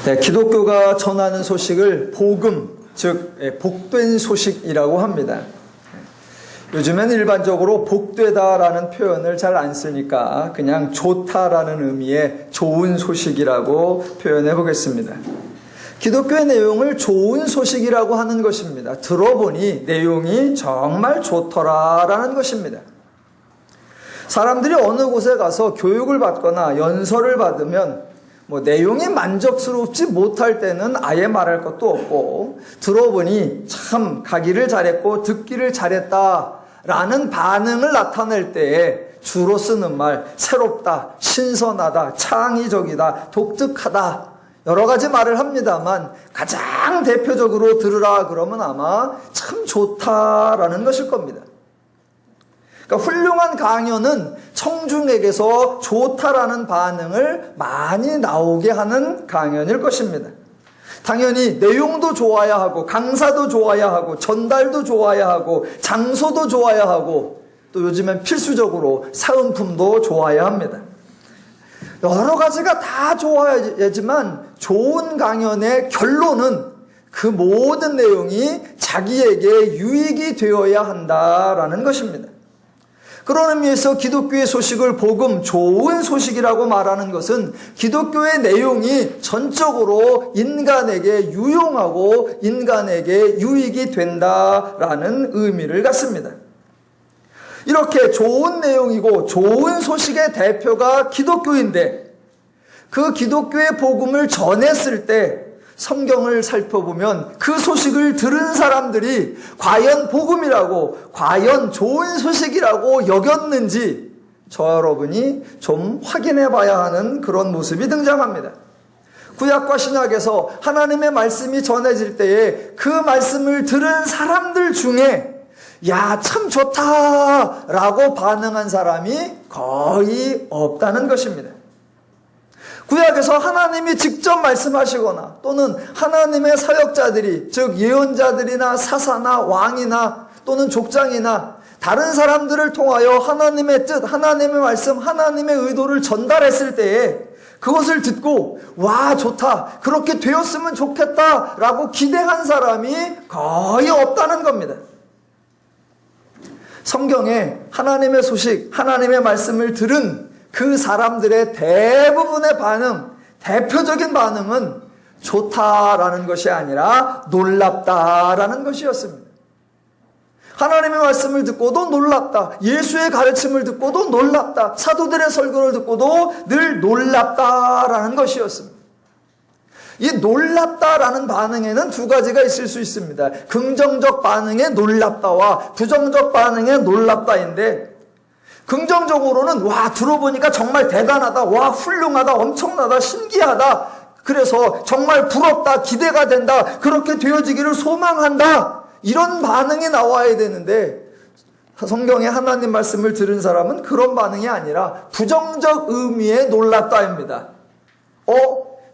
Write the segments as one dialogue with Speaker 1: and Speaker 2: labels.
Speaker 1: 기독교가 전하는 소식을 복음, 즉 복된 소식이라고 합니다. 요즘엔 일반적으로 복되다라는 표현을 잘 안 쓰니까 그냥 좋다라는 의미의 좋은 소식이라고 표현해 보겠습니다. 기독교의 내용을 좋은 소식이라고 하는 것입니다. 들어보니 내용이 정말 좋더라라는 것입니다. 사람들이 어느 곳에 가서 교육을 받거나 연설을 받으면 내용이 만족스럽지 못할 때는 아예 말할 것도 없고, 들어보니 참 가기를 잘했고 듣기를 잘했다라는 반응을 나타낼 때에 주로 쓰는 말, 새롭다, 신선하다, 창의적이다, 독특하다, 여러 가지 말을 합니다만 가장 대표적으로 들으라 그러면 아마 참 좋다라는 것일 겁니다. 그러니까 훌륭한 강연은 청중에게서 좋다라는 반응을 많이 나오게 하는 강연일 것입니다. 당연히 내용도 좋아야 하고, 강사도 좋아야 하고, 전달도 좋아야 하고, 장소도 좋아야 하고, 또 요즘엔 필수적으로 사은품도 좋아야 합니다. 여러 가지가 다 좋아야지만 좋은 강연의 결론은 그 모든 내용이 자기에게 유익이 되어야 한다라는 것입니다. 그런 의미에서 기독교의 소식을 복음, 좋은 소식이라고 말하는 것은 기독교의 내용이 전적으로 인간에게 유용하고 인간에게 유익이 된다라는 의미를 갖습니다. 이렇게 좋은 내용이고 좋은 소식의 대표가 기독교인데, 그 기독교의 복음을 전했을 때 성경을 살펴보면 그 소식을 들은 사람들이 과연 복음이라고, 과연 좋은 소식이라고 여겼는지 저와 여러분이 좀 확인해 봐야 하는 그런 모습이 등장합니다. 구약과 신약에서 하나님의 말씀이 전해질 때에 그 말씀을 들은 사람들 중에 야, 참 좋다 라고 반응한 사람이 거의 없다는 것입니다. 구약에서 하나님이 직접 말씀하시거나 또는 하나님의 사역자들이, 즉 예언자들이나 사사나 왕이나 또는 족장이나 다른 사람들을 통하여 하나님의 뜻, 하나님의 말씀, 하나님의 의도를 전달했을 때에 그것을 듣고 와, 좋다, 그렇게 되었으면 좋겠다 라고 기대한 사람이 거의 없다는 겁니다. 성경에 하나님의 소식, 하나님의 말씀을 들은 그 사람들의 대부분의 반응, 대표적인 반응은 좋다라는 것이 아니라 놀랍다라는 것이었습니다. 하나님의 말씀을 듣고도 놀랍다, 예수의 가르침을 듣고도 놀랍다, 사도들의 설교를 듣고도 늘 놀랍다라는 것이었습니다. 이 놀랍다라는 반응에는 두 가지가 있을 수 있습니다. 긍정적 반응의 놀랍다와 부정적 반응의 놀랍다인데, 긍정적으로는 와, 들어보니까 정말 대단하다, 와, 훌륭하다, 엄청나다, 신기하다, 그래서 정말 부럽다, 기대가 된다, 그렇게 되어지기를 소망한다, 이런 반응이 나와야 되는데, 성경의 하나님 말씀을 들은 사람은 그런 반응이 아니라 부정적 의미의 놀랍다입니다.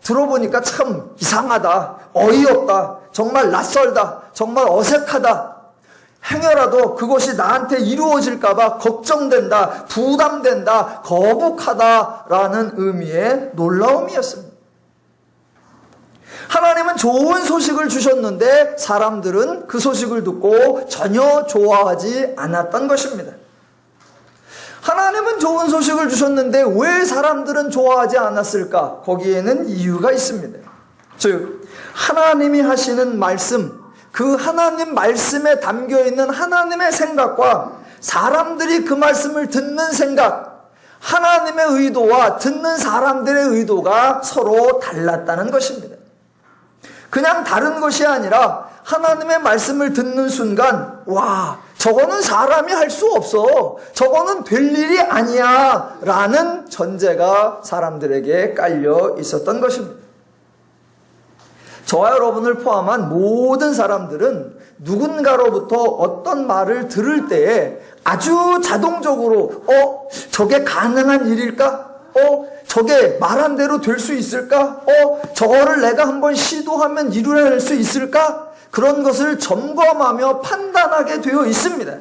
Speaker 1: 들어보니까 참 이상하다, 어이없다, 정말 낯설다, 정말 어색하다, 행여라도 그것이 나한테 이루어질까봐 걱정된다, 부담된다, 거북하다라는 의미의 놀라움이었습니다. 하나님은 좋은 소식을 주셨는데 사람들은 그 소식을 듣고 전혀 좋아하지 않았던 것입니다. 하나님은 좋은 소식을 주셨는데 왜 사람들은 좋아하지 않았을까? 거기에는 이유가 있습니다. 즉, 하나님이 하시는 말씀, 그 하나님 말씀에 담겨있는 하나님의 생각과 사람들이 그 말씀을 듣는 생각, 하나님의 의도와 듣는 사람들의 의도가 서로 달랐다는 것입니다. 그냥 다른 것이 아니라 하나님의 말씀을 듣는 순간 와, 저거는 사람이 할 수 없어, 저거는 될 일이 아니야 라는 전제가 사람들에게 깔려 있었던 것입니다. 저와 여러분을 포함한 모든 사람들은 누군가로부터 어떤 말을 들을 때에 아주 자동적으로 저게 가능한 일일까? 저게 말한 대로 될 수 있을까? 저거를 내가 한번 시도하면 이루어낼 수 있을까? 그런 것을 점검하며 판단하게 되어 있습니다.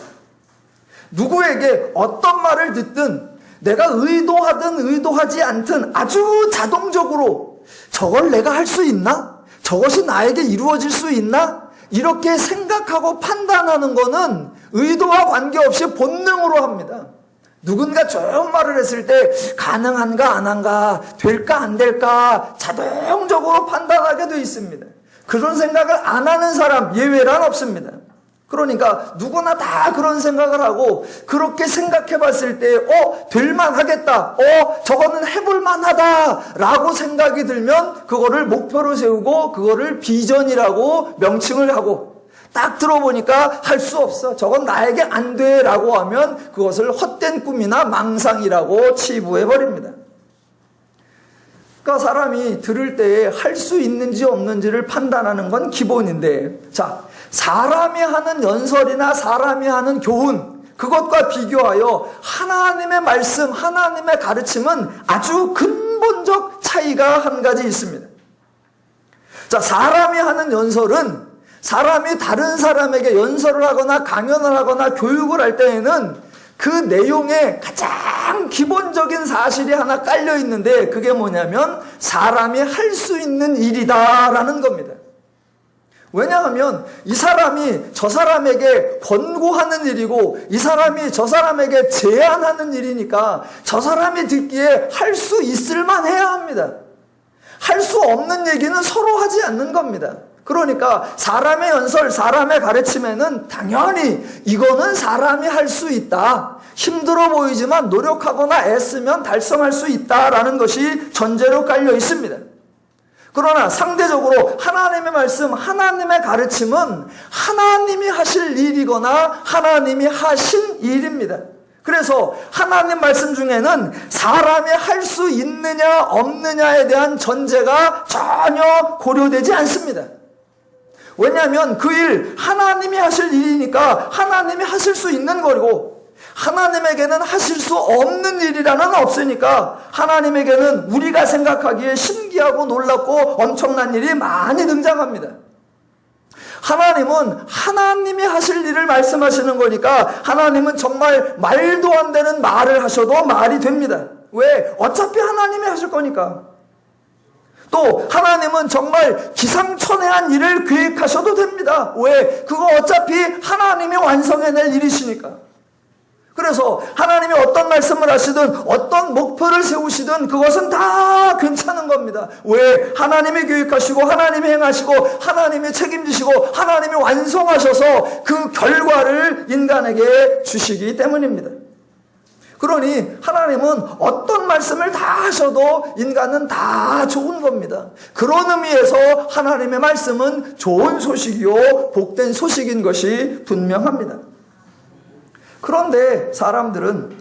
Speaker 1: 누구에게 어떤 말을 듣든 내가 의도하든 의도하지 않든 아주 자동적으로 저걸 내가 할 수 있나? 저것이 나에게 이루어질 수 있나? 이렇게 생각하고 판단하는 거는 의도와 관계없이 본능으로 합니다. 누군가 좋은 말을 했을 때 가능한가 안 한가, 될까 안 될까 자동적으로 판단하게 돼 있습니다. 그런 생각을 안 하는 사람 예외란 없습니다. 그러니까 누구나 다 그런 생각을 하고 그렇게 생각해 봤을 때 될만하겠다, 저거는 해볼만하다 라고 생각이 들면 그거를 목표로 세우고 그거를 비전이라고 명칭을 하고, 딱 들어보니까 할 수 없어, 저건 나에게 안 돼 라고 하면 그것을 헛된 꿈이나 망상이라고 치부해 버립니다. 그러니까 사람이 들을 때에 할 수 있는지 없는지를 판단하는 건 기본인데, 자, 사람이 하는 연설이나 사람이 하는 교훈, 그것과 비교하여 하나님의 말씀, 하나님의 가르침은 아주 근본적 차이가 한 가지 있습니다. 자, 사람이 하는 연설은 사람이 다른 사람에게 연설을 하거나 강연을 하거나 교육을 할 때에는 그 내용에 가장 기본적인 사실이 하나 깔려 있는데, 그게 뭐냐면 사람이 할 수 있는 일이다라는 겁니다. 왜냐하면 이 사람이 저 사람에게 권고하는 일이고 이 사람이 저 사람에게 제안하는 일이니까 저 사람이 듣기에 할 수 있을 만해야 합니다. 할 수 없는 얘기는 서로 하지 않는 겁니다. 그러니까 사람의 연설, 사람의 가르침에는 당연히 이거는 사람이 할 수 있다, 힘들어 보이지만 노력하거나 애쓰면 달성할 수 있다라는 것이 전제로 깔려 있습니다. 그러나 상대적으로 하나님의 말씀, 하나님의 가르침은 하나님이 하실 일이거나 하나님이 하신 일입니다. 그래서 하나님 말씀 중에는 사람이 할 수 있느냐 없느냐에 대한 전제가 전혀 고려되지 않습니다. 왜냐하면 그 일 하나님이 하실 일이니까 하나님이 하실 수 있는 거고, 하나님에게는 하실 수 없는 일이라는 없으니까 하나님에게는 우리가 생각하기에 신기하고 놀랍고 엄청난 일이 많이 등장합니다. 하나님은 하나님이 하실 일을 말씀하시는 거니까 하나님은 정말 말도 안 되는 말을 하셔도 말이 됩니다. 왜? 어차피 하나님이 하실 거니까. 또 하나님은 정말 기상천외한 일을 계획하셔도 됩니다. 왜? 그거 어차피 하나님이 완성해낼 일이시니까. 그래서 하나님이 어떤 말씀을 하시든 어떤 목표를 세우시든 그것은 다 괜찮은 겁니다. 왜? 하나님이 계획하시고 하나님이 행하시고 하나님이 책임지시고 하나님이 완성하셔서 그 결과를 인간에게 주시기 때문입니다. 그러니 하나님은 어떤 말씀을 다 하셔도 인간은 다 좋은 겁니다. 그런 의미에서 하나님의 말씀은 좋은 소식이요 복된 소식인 것이 분명합니다. 그런데 사람들은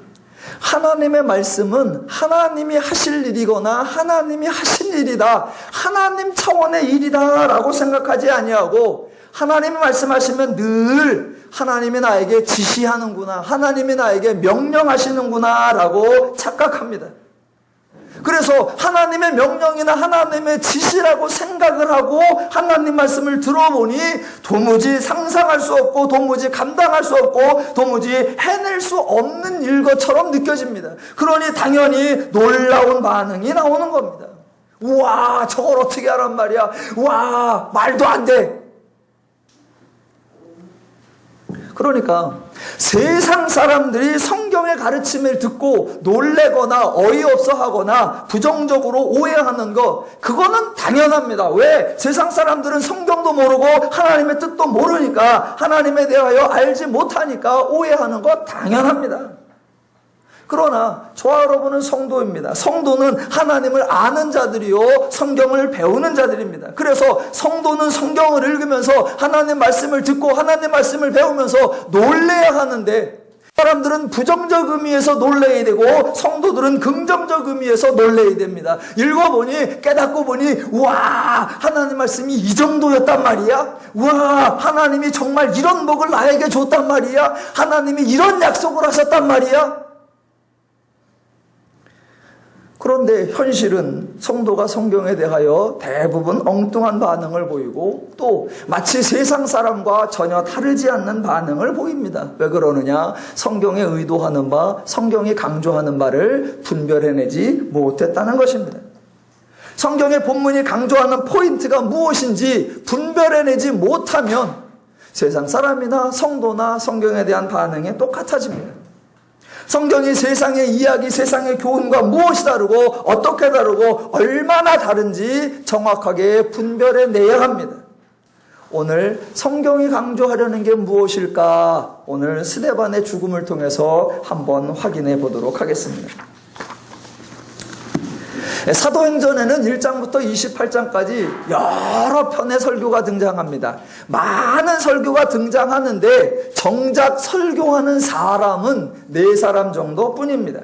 Speaker 1: 하나님의 말씀은 하나님이 하실 일이거나 하나님이 하신 일이다, 하나님 차원의 일이다 라고 생각하지 아니하고, 하나님이 말씀하시면 늘 하나님이 나에게 지시하는구나, 하나님이 나에게 명령하시는구나 라고 착각합니다. 그래서 하나님의 명령이나 하나님의 지시라고 생각을 하고 하나님 말씀을 들어보니 도무지 상상할 수 없고 도무지 감당할 수 없고 도무지 해낼 수 없는 일 것처럼 느껴집니다. 그러니 당연히 놀라운 반응이 나오는 겁니다. 우와, 저걸 어떻게 하란 말이야. 우와, 말도 안 돼. 그러니까 세상 사람들이 성경의 가르침을 듣고 놀래거나 어이없어 하거나 부정적으로 오해하는 거, 그거는 당연합니다. 왜? 세상 사람들은 성경도 모르고 하나님의 뜻도 모르니까, 하나님에 대하여 알지 못하니까 오해하는 거 당연합니다. 그러나 저와 여러분은 성도입니다. 성도는 하나님을 아는 자들이요 성경을 배우는 자들입니다. 그래서 성도는 성경을 읽으면서 하나님 말씀을 듣고 하나님 말씀을 배우면서 놀래야 하는데, 사람들은 부정적 의미에서 놀래야 되고 성도들은 긍정적 의미에서 놀래야 됩니다. 읽어보니, 깨닫고 보니, 우와, 하나님 말씀이 이 정도였단 말이야? 우와, 하나님이 정말 이런 복을 나에게 줬단 말이야? 하나님이 이런 약속을 하셨단 말이야? 그런데 현실은 성도가 성경에 대하여 대부분 엉뚱한 반응을 보이고 또 마치 세상 사람과 전혀 다르지 않는 반응을 보입니다. 왜 그러느냐? 성경에 의도하는 바, 성경이 강조하는 바를 분별해내지 못했다는 것입니다. 성경의 본문이 강조하는 포인트가 무엇인지 분별해내지 못하면 세상 사람이나 성도나 성경에 대한 반응이 똑같아집니다. 성경이 세상의 이야기, 세상의 교훈과 무엇이 다르고 어떻게 다르고 얼마나 다른지 정확하게 분별해내야 합니다. 오늘 성경이 강조하려는 게 무엇일까? 오늘 스데반의 죽음을 통해서 한번 확인해 보도록 하겠습니다. 사도행전에는 1장부터 28장까지 여러 편의 설교가 등장합니다. 많은 설교가 등장하는데 정작 설교하는 사람은 4사람 정도뿐입니다.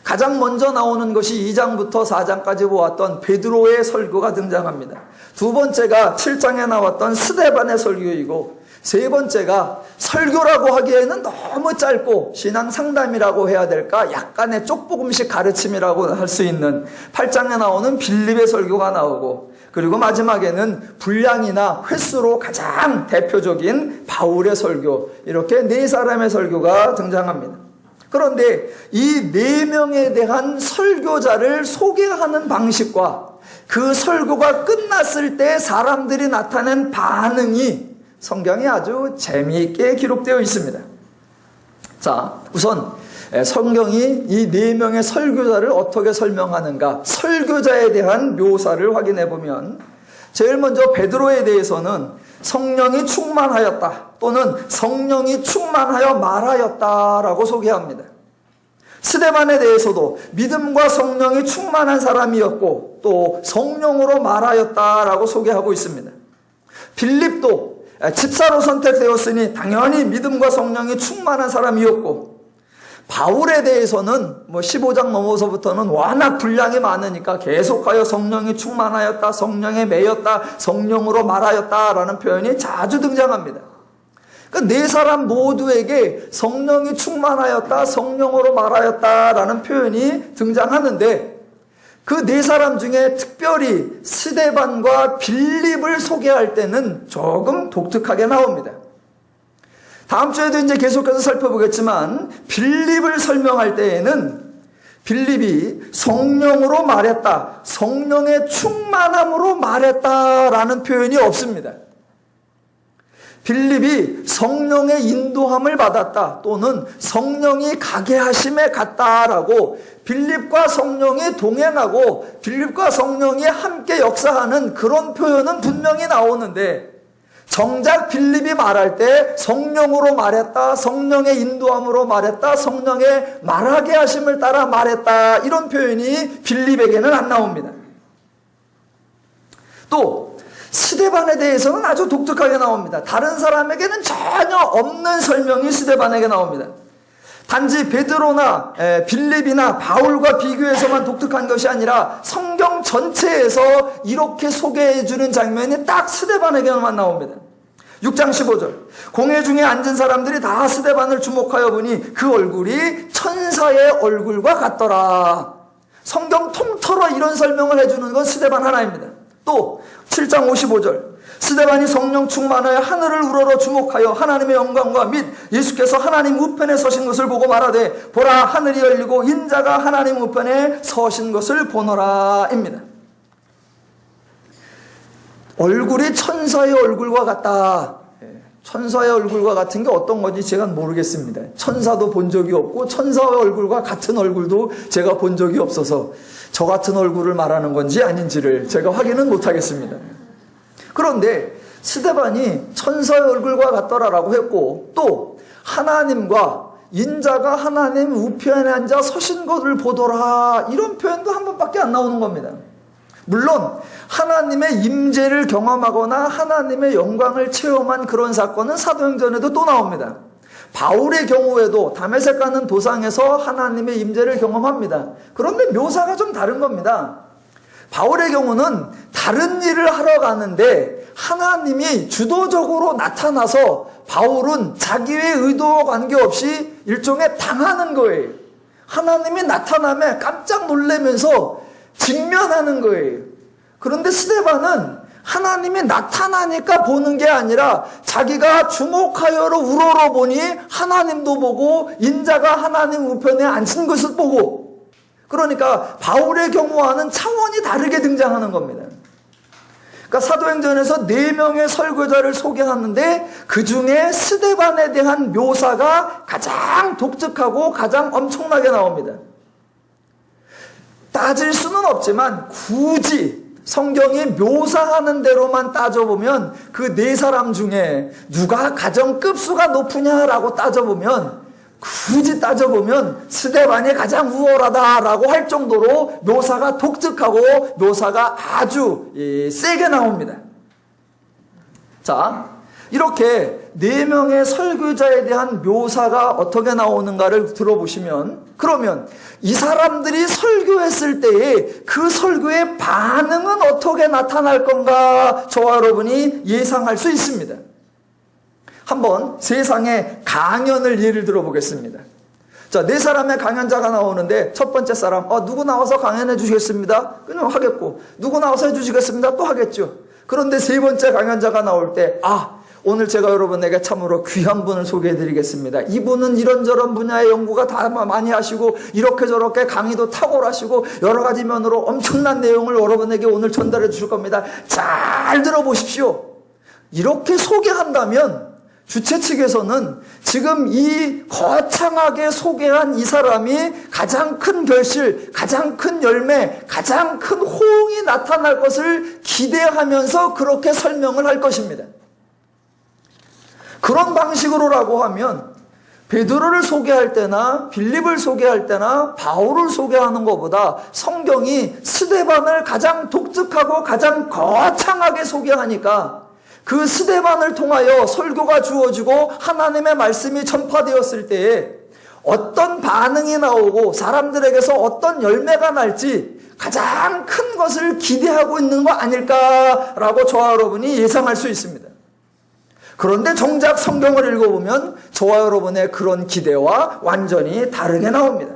Speaker 1: 가장 먼저 나오는 것이 2장부터 4장까지 보았던 베드로의 설교가 등장합니다. 두 번째가 7장에 나왔던 스데반의 설교이고, 세 번째가 설교라고 하기에는 너무 짧고 신앙 상담이라고 해야 될까? 약간의 쪽부금식 가르침이라고 할 수 있는 8장에 나오는 빌립의 설교가 나오고, 그리고 마지막에는 분량이나 횟수로 가장 대표적인 바울의 설교, 이렇게 4사람의 설교가 등장합니다. 그런데 이 4명에 대한 설교자를 소개하는 방식과 그 설교가 끝났을 때 사람들이 나타낸 반응이 성경에 아주 재미있게 기록되어 있습니다. 자, 우선 성경이 이 4명의 설교자를 어떻게 설명하는가, 설교자에 대한 묘사를 확인해 보면 제일 먼저 베드로에 대해서는 성령이 충만하였다 또는 성령이 충만하여 말하였다라고 소개합니다. 스데반에 대해서도 믿음과 성령이 충만한 사람이었고 또 성령으로 말하였다라고 소개하고 있습니다. 빌립도 집사로 선택되었으니 당연히 믿음과 성령이 충만한 사람이었고, 바울에 대해서는 15장 넘어서부터는 워낙 분량이 많으니까 계속하여 성령이 충만하였다, 성령에 매였다, 성령으로 말하였다라는 표현이 자주 등장합니다. 그러니까 4사람 모두에게 성령이 충만하였다, 성령으로 말하였다라는 표현이 등장하는데, 그 4사람 중에 특별히 스데반과 빌립을 소개할 때는 조금 독특하게 나옵니다. 다음 주에도 이제 계속해서 살펴보겠지만, 빌립을 설명할 때에는 빌립이 성령으로 말했다, 성령의 충만함으로 말했다라는 표현이 없습니다. 빌립이 성령의 인도함을 받았다 또는 성령이 가게 하심에 갔다라고 빌립과 성령이 동행하고 빌립과 성령이 함께 역사하는 그런 표현은 분명히 나오는데, 정작 빌립이 말할 때 성령으로 말했다, 성령의 인도함으로 말했다, 성령의 말하게 하심을 따라 말했다, 이런 표현이 빌립에게는 안 나옵니다. 또 스데반에 대해서는 아주 독특하게 나옵니다. 다른 사람에게는 전혀 없는 설명이 스데반에게 나옵니다. 단지 베드로나 빌립이나 바울과 비교해서만 독특한 것이 아니라 성경 전체에서 이렇게 소개해주는 장면이 딱 스데반에게만 나옵니다. 6장 15절, 공회 중에 앉은 사람들이 다 스데반을 주목하여 보니 그 얼굴이 천사의 얼굴과 같더라. 성경 통틀어 이런 설명을 해주는 건 스데반 하나입니다. 또 7장 55절, 스데반이 성령 충만하여 하늘을 우러러 주목하여 하나님의 영광과 및 예수께서 하나님 우편에 서신 것을 보고 말하되, 보라 하늘이 열리고 인자가 하나님 우편에 서신 것을 보노라 입니다. 얼굴이 천사의 얼굴과 같다. 천사의 얼굴과 같은 게 어떤 건지 제가 모르겠습니다. 천사도 본 적이 없고 천사의 얼굴과 같은 얼굴도 제가 본 적이 없어서 저 같은 얼굴을 말하는 건지 아닌지를 제가 확인은 못하겠습니다. 그런데 스데반이 천사의 얼굴과 같더라라고 했고, 또 하나님과 인자가 하나님 우편에 앉아 서신 것을 보더라, 이런 표현도 한 번밖에 안 나오는 겁니다. 물론 하나님의 임재를 경험하거나 하나님의 영광을 체험한 그런 사건은 사도행전에도 또 나옵니다. 바울의 경우에도 다메섹 가는 도상에서 하나님의 임재를 경험합니다. 그런데 묘사가 좀 다른 겁니다. 바울의 경우는 다른 일을 하러 가는데 하나님이 주도적으로 나타나서 바울은 자기의 의도와 관계없이 일종의 당하는 거예요. 하나님이 나타나면 깜짝 놀라면서 직면하는 거예요. 그런데 스데반은 하나님이 나타나니까 보는 게 아니라 자기가 주목하여로 우러러 보니 하나님도 보고 인자가 하나님 우편에 앉은 것을 보고, 그러니까 바울의 경우와는 차원이 다르게 등장하는 겁니다. 그러니까 사도행전에서 4명의 설교자를 소개하는데 그 중에 스데반에 대한 묘사가 가장 독특하고 가장 엄청나게 나옵니다. 따질 수는 없지만 굳이 성경이 묘사하는 대로만 따져보면 그 4사람 중에 누가 가장 급수가 높으냐라고 따져보면 굳이 따져보면 스데반이 가장 우월하다라고 할 정도로 묘사가 독특하고 묘사가 아주 세게 나옵니다. 자, 이렇게 4명의 설교자에 대한 묘사가 어떻게 나오는가를 들어보시면, 그러면 이 사람들이 설교했을 때에 그 설교의 반응은 어떻게 나타날 건가 저와 여러분이 예상할 수 있습니다. 한번 세상의 강연을 예를 들어보겠습니다. 자, 4사람의 강연자가 나오는데 첫 번째 사람, 누구 나와서 강연해 주시겠습니다? 그냥 하겠고, 누구 나와서 해주시겠습니다? 또 하겠죠. 그런데 3번째 강연자가 나올 때, 오늘 제가 여러분에게 참으로 귀한 분을 소개해 드리겠습니다. 이분은 이런저런 분야의 연구가 다 많이 하시고 이렇게 저렇게 강의도 탁월하시고 여러 가지 면으로 엄청난 내용을 여러분에게 오늘 전달해 주실 겁니다. 잘 들어보십시오. 이렇게 소개한다면 주최 측에서는 지금 이 거창하게 소개한 이 사람이 가장 큰 결실, 가장 큰 열매, 가장 큰 호응이 나타날 것을 기대하면서 그렇게 설명을 할 것입니다. 그런 방식으로라고 하면 베드로를 소개할 때나 빌립을 소개할 때나 바울을 소개하는 것보다 성경이 스데반을 가장 독특하고 가장 거창하게 소개하니까 그 스데반을 통하여 설교가 주어지고 하나님의 말씀이 전파되었을 때에 어떤 반응이 나오고 사람들에게서 어떤 열매가 날지 가장 큰 것을 기대하고 있는 거 아닐까라고 저와 여러분이 예상할 수 있습니다. 그런데 정작 성경을 읽어보면 저와 여러분의 그런 기대와 완전히 다르게 나옵니다.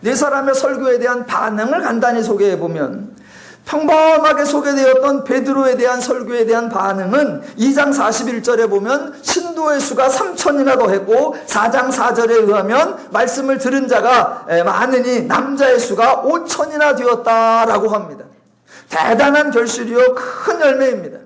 Speaker 1: 4사람의 설교에 대한 반응을 간단히 소개해보면 평범하게 소개되었던 베드로에 대한 설교에 대한 반응은 2장 41절에 보면 신도의 수가 3,000이나 더했고 4장 4절에 의하면 말씀을 들은 자가 많으니 남자의 수가 5,000이나 되었다라고 합니다. 대단한 결실이요 큰 열매입니다.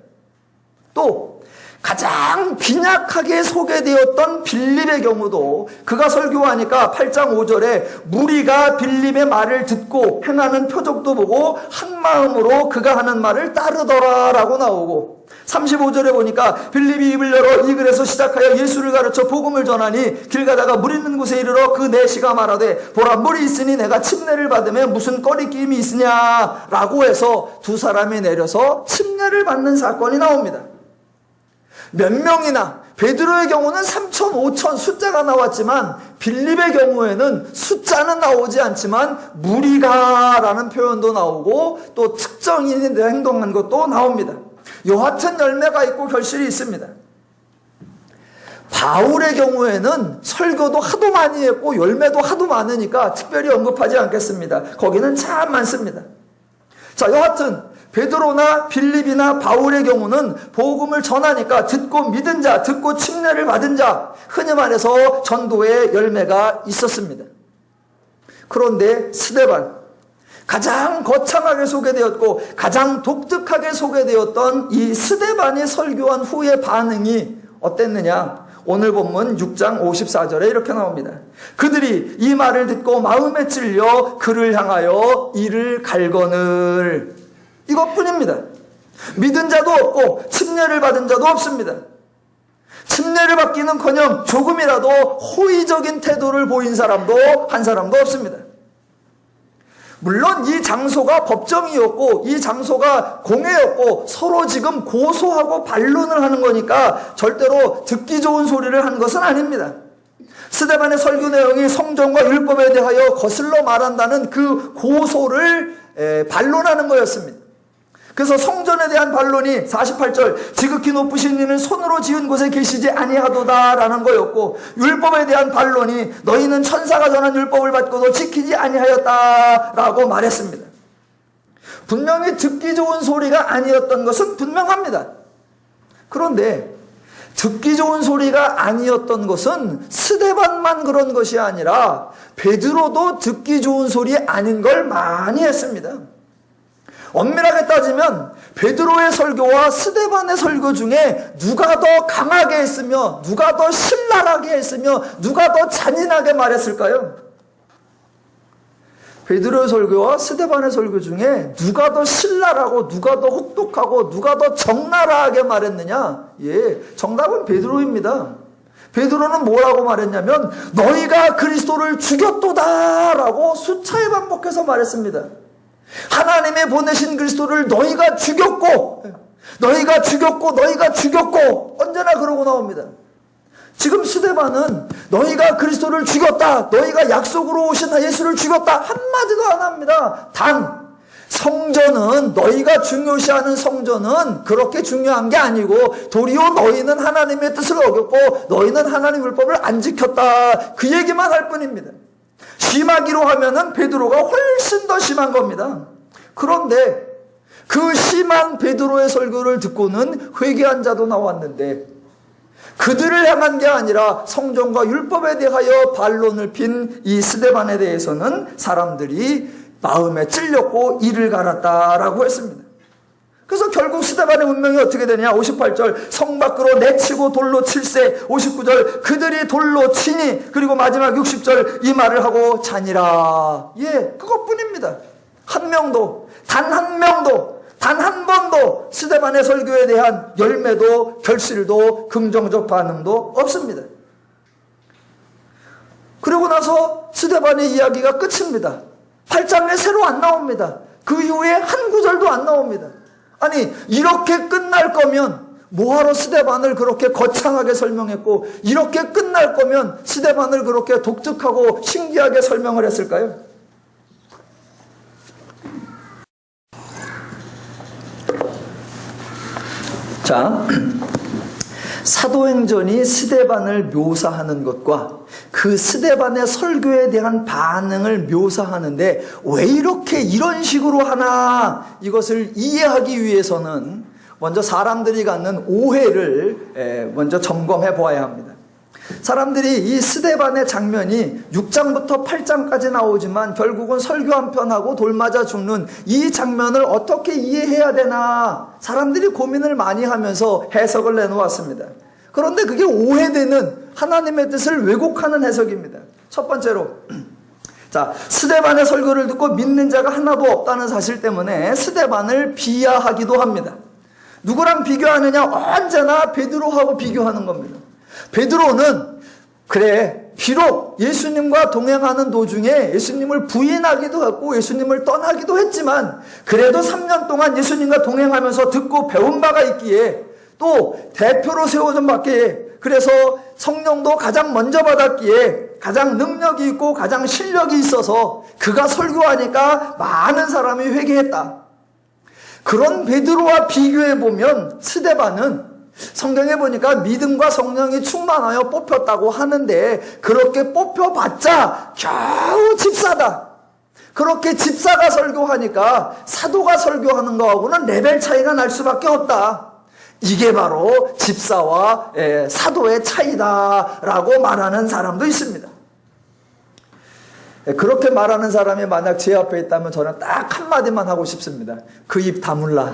Speaker 1: 또 가장 빈약하게 소개되었던 빌립의 경우도 그가 설교하니까 8장 5절에 무리가 빌립의 말을 듣고 행하는 표적도 보고 한마음으로 그가 하는 말을 따르더라라고 나오고 35절에 보니까 빌립이 입을 열어 이 글에서 시작하여 예수를 가르쳐 복음을 전하니 길 가다가 물 있는 곳에 이르러 그 내시가 말하되 보라 물이 있으니 내가 침례를 받으면 무슨 꺼리낌이 있으냐라고 해서 2사람이 내려서 침례를 받는 사건이 나옵니다. 몇 명이나 베드로의 경우는 3,000, 5,000 숫자가 나왔지만 빌립의 경우에는 숫자는 나오지 않지만 무리가라는 표현도 나오고 또 특정인이 행동한 것도 나옵니다. 여하튼 열매가 있고 결실이 있습니다. 바울의 경우에는 설교도 하도 많이 했고 열매도 하도 많으니까 특별히 언급하지 않겠습니다. 거기는 참 많습니다. 자, 여하튼 베드로나 빌립이나 바울의 경우는 복음을 전하니까 듣고 믿은 자, 듣고 침례를 받은 자, 흔히 말해서 전도의 열매가 있었습니다. 그런데 스데반, 가장 거창하게 소개되었고 가장 독특하게 소개되었던 이 스데반이 설교한 후의 반응이 어땠느냐? 오늘 본문 6장 54절에 이렇게 나옵니다. 그들이 이 말을 듣고 마음에 찔려 그를 향하여 이를 갈거늘. 이것뿐입니다. 믿은 자도 없고 침례를 받은 자도 없습니다. 침례를 받기는커녕 조금이라도 호의적인 태도를 보인 사람도 한 사람도 없습니다. 물론 이 장소가 법정이었고 이 장소가 공회였고 서로 지금 고소하고 반론을 하는 거니까 절대로 듣기 좋은 소리를 한 것은 아닙니다. 스데반의 설교 내용이 성경과 율법에 대하여 거슬러 말한다는 그 고소를 반론하는 거였습니다. 그래서 성전에 대한 반론이 48절 지극히 높으신 이는 손으로 지은 곳에 계시지 아니하도다라는 거였고 율법에 대한 반론이 너희는 천사가 전한 율법을 받고도 지키지 아니하였다라고 말했습니다. 분명히 듣기 좋은 소리가 아니었던 것은 분명합니다. 그런데 듣기 좋은 소리가 아니었던 것은 스데반만 그런 것이 아니라 베드로도 듣기 좋은 소리 아닌 걸 많이 했습니다. 엄밀하게 따지면 베드로의 설교와 스데반의 설교 중에 누가 더 강하게 했으며 누가 더 신랄하게 했으며 누가 더 잔인하게 말했을까요? 베드로의 설교와 스데반의 설교 중에 누가 더 신랄하고 누가 더 혹독하고 누가 더 적나라하게 말했느냐? 정답은 베드로입니다. 베드로는 뭐라고 말했냐면 너희가 그리스도를 죽였도다라고 수차에 반복해서 말했습니다. 하나님의 보내신 그리스도를 너희가 죽였고 언제나 그러고 나옵니다. 지금 스데반은 너희가 그리스도를 죽였다, 너희가 약속으로 오신 예수를 죽였다 한마디도 안 합니다. 단 성전은, 너희가 중요시하는 성전은 그렇게 중요한 게 아니고 도리어 너희는 하나님의 뜻을 어겼고 너희는 하나님 율법을 안 지켰다, 그 얘기만 할 뿐입니다. 심하기로 하면은 베드로가 훨씬 더 심한 겁니다. 그런데 그 심한 베드로의 설교를 듣고는 회개한 자도 나왔는데 그들을 향한 게 아니라 성전과 율법에 대하여 반론을 핀 이 스데반에 대해서는 사람들이 마음에 찔렸고 이를 갈았다라고 했습니다. 그래서 결국 스데반의 운명이 어떻게 되냐? 58절 성 밖으로 내치고 돌로 칠세. 59절 그들이 돌로 치니. 그리고 마지막 60절 이 말을 하고 자니라. 그것뿐입니다. 한 명도, 단 한 명도, 단 한 번도 스데반의 설교에 대한 열매도 결실도 긍정적 반응도 없습니다. 그리고 나서 스데반의 이야기가 끝입니다. 8장에 새로 안 나옵니다. 그 이후에 한 구절도 안 나옵니다. 아니, 이렇게 끝날 거면 뭐하러 스데반을 그렇게 거창하게 설명했고, 이렇게 끝날 거면 스데반을 그렇게 독특하고 신기하게 설명을 했을까요? 자, 사도행전이 스데반을 묘사하는 것과 그 스데반의 설교에 대한 반응을 묘사하는데 왜 이렇게 이런 식으로 하나, 이것을 이해하기 위해서는 먼저 사람들이 갖는 오해를 먼저 점검해 보아야 합니다. 사람들이 이 스데반의 장면이 6장부터 8장까지 나오지만 결국은 설교 한 편하고 돌 맞아 죽는 이 장면을 어떻게 이해해야 되나 사람들이 고민을 많이 하면서 해석을 내놓았습니다. 그런데 그게 오해되는, 하나님의 뜻을 왜곡하는 해석입니다. 첫 번째로, 자, 스데반의 설교를 듣고 믿는 자가 하나도 없다는 사실 때문에 스데반을 비하하기도 합니다. 누구랑 비교하느냐? 언제나 베드로하고 비교하는 겁니다. 베드로는 그래, 비록 예수님과 동행하는 도중에 예수님을 부인하기도 했고 예수님을 떠나기도 했지만 그래도 3년 동안 예수님과 동행하면서 듣고 배운 바가 있기에, 또 대표로 세워진 밖에, 그래서 성령도 가장 먼저 받았기에 가장 능력이 있고 가장 실력이 있어서 그가 설교하니까 많은 사람이 회개했다. 그런 베드로와 비교해보면 스데반은 성경에 보니까 믿음과 성령이 충만하여 뽑혔다고 하는데 그렇게 뽑혀봤자 겨우 집사다. 그렇게 집사가 설교하니까 사도가 설교하는 거하고는 레벨 차이가 날 수밖에 없다. 이게 바로 집사와 사도의 차이다라고 말하는 사람도 있습니다. 그렇게 말하는 사람이 만약 제 앞에 있다면 저는 딱 한마디만 하고 싶습니다. 그 입 다물라.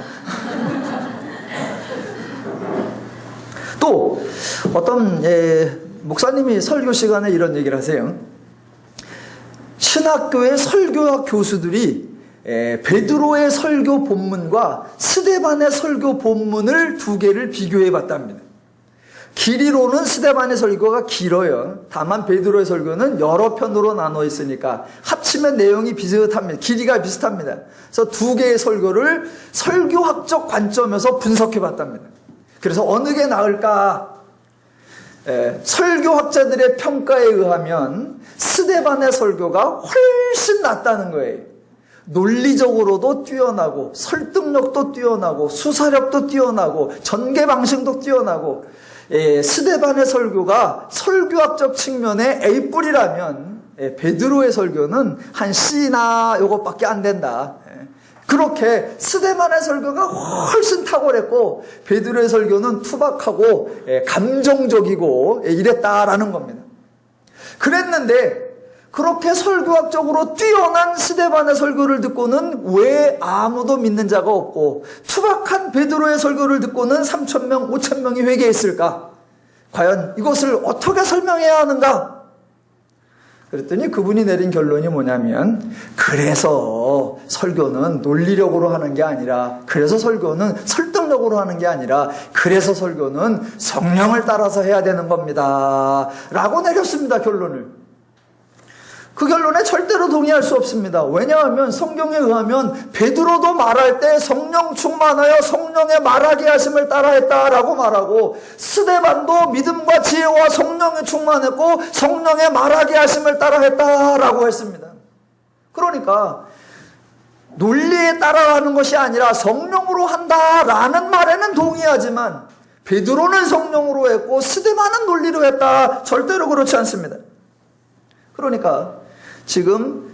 Speaker 1: 또 어떤 목사님이 설교 시간에 이런 얘기를 하세요. 신학교의 설교학 교수들이 베드로의 설교 본문과 스데반의 설교 본문을 두 개를 비교해 봤답니다. 길이로는 스데반의 설교가 길어요. 다만 베드로의 설교는 여러 편으로 나눠 있으니까 합치면 내용이 비슷합니다. 길이가 비슷합니다. 그래서 두 개의 설교를 설교학적 관점에서 분석해 봤답니다. 그래서 어느 게 나을까? 설교학자들의 평가에 의하면 스데반의 설교가 훨씬 낫다는 거예요. 논리적으로도 뛰어나고 설득력도 뛰어나고 수사력도 뛰어나고 전개 방식도 뛰어나고, 스데반의 설교가 설교학적 측면에 A뿔이라면 베드로의 설교는 한 C나 요것밖에 안 된다. 그렇게 스데반의 설교가 훨씬 탁월했고 베드로의 설교는 투박하고 감정적이고 이랬다라는 겁니다. 그랬는데 그렇게 설교학적으로 뛰어난 스데반의 설교를 듣고는 왜 아무도 믿는 자가 없고 투박한 베드로의 설교를 듣고는 3,000명, 5,000명이 회개했을까? 과연 이것을 어떻게 설명해야 하는가? 그랬더니 그분이 내린 결론이 뭐냐면, 그래서 설교는 논리력으로 하는 게 아니라, 그래서 설교는 설득력으로 하는 게 아니라, 그래서 설교는 성령을 따라서 해야 되는 겁니다 라고 내렸습니다. 결론을. 그 결론에 절대로 동의할 수 없습니다. 왜냐하면 성경에 의하면 베드로도 말할 때 성령 충만하여 성령의 말하게 하심을 따라했다라고 말하고, 스데반도 믿음과 지혜와 성령에 충만했고 성령의 말하게 하심을 따라했다라고 했습니다. 그러니까 논리에 따라하는 것이 아니라 성령으로 한다라는 말에는 동의하지만 베드로는 성령으로 했고 스데반은 논리로 했다, 절대로 그렇지 않습니다. 그러니까 지금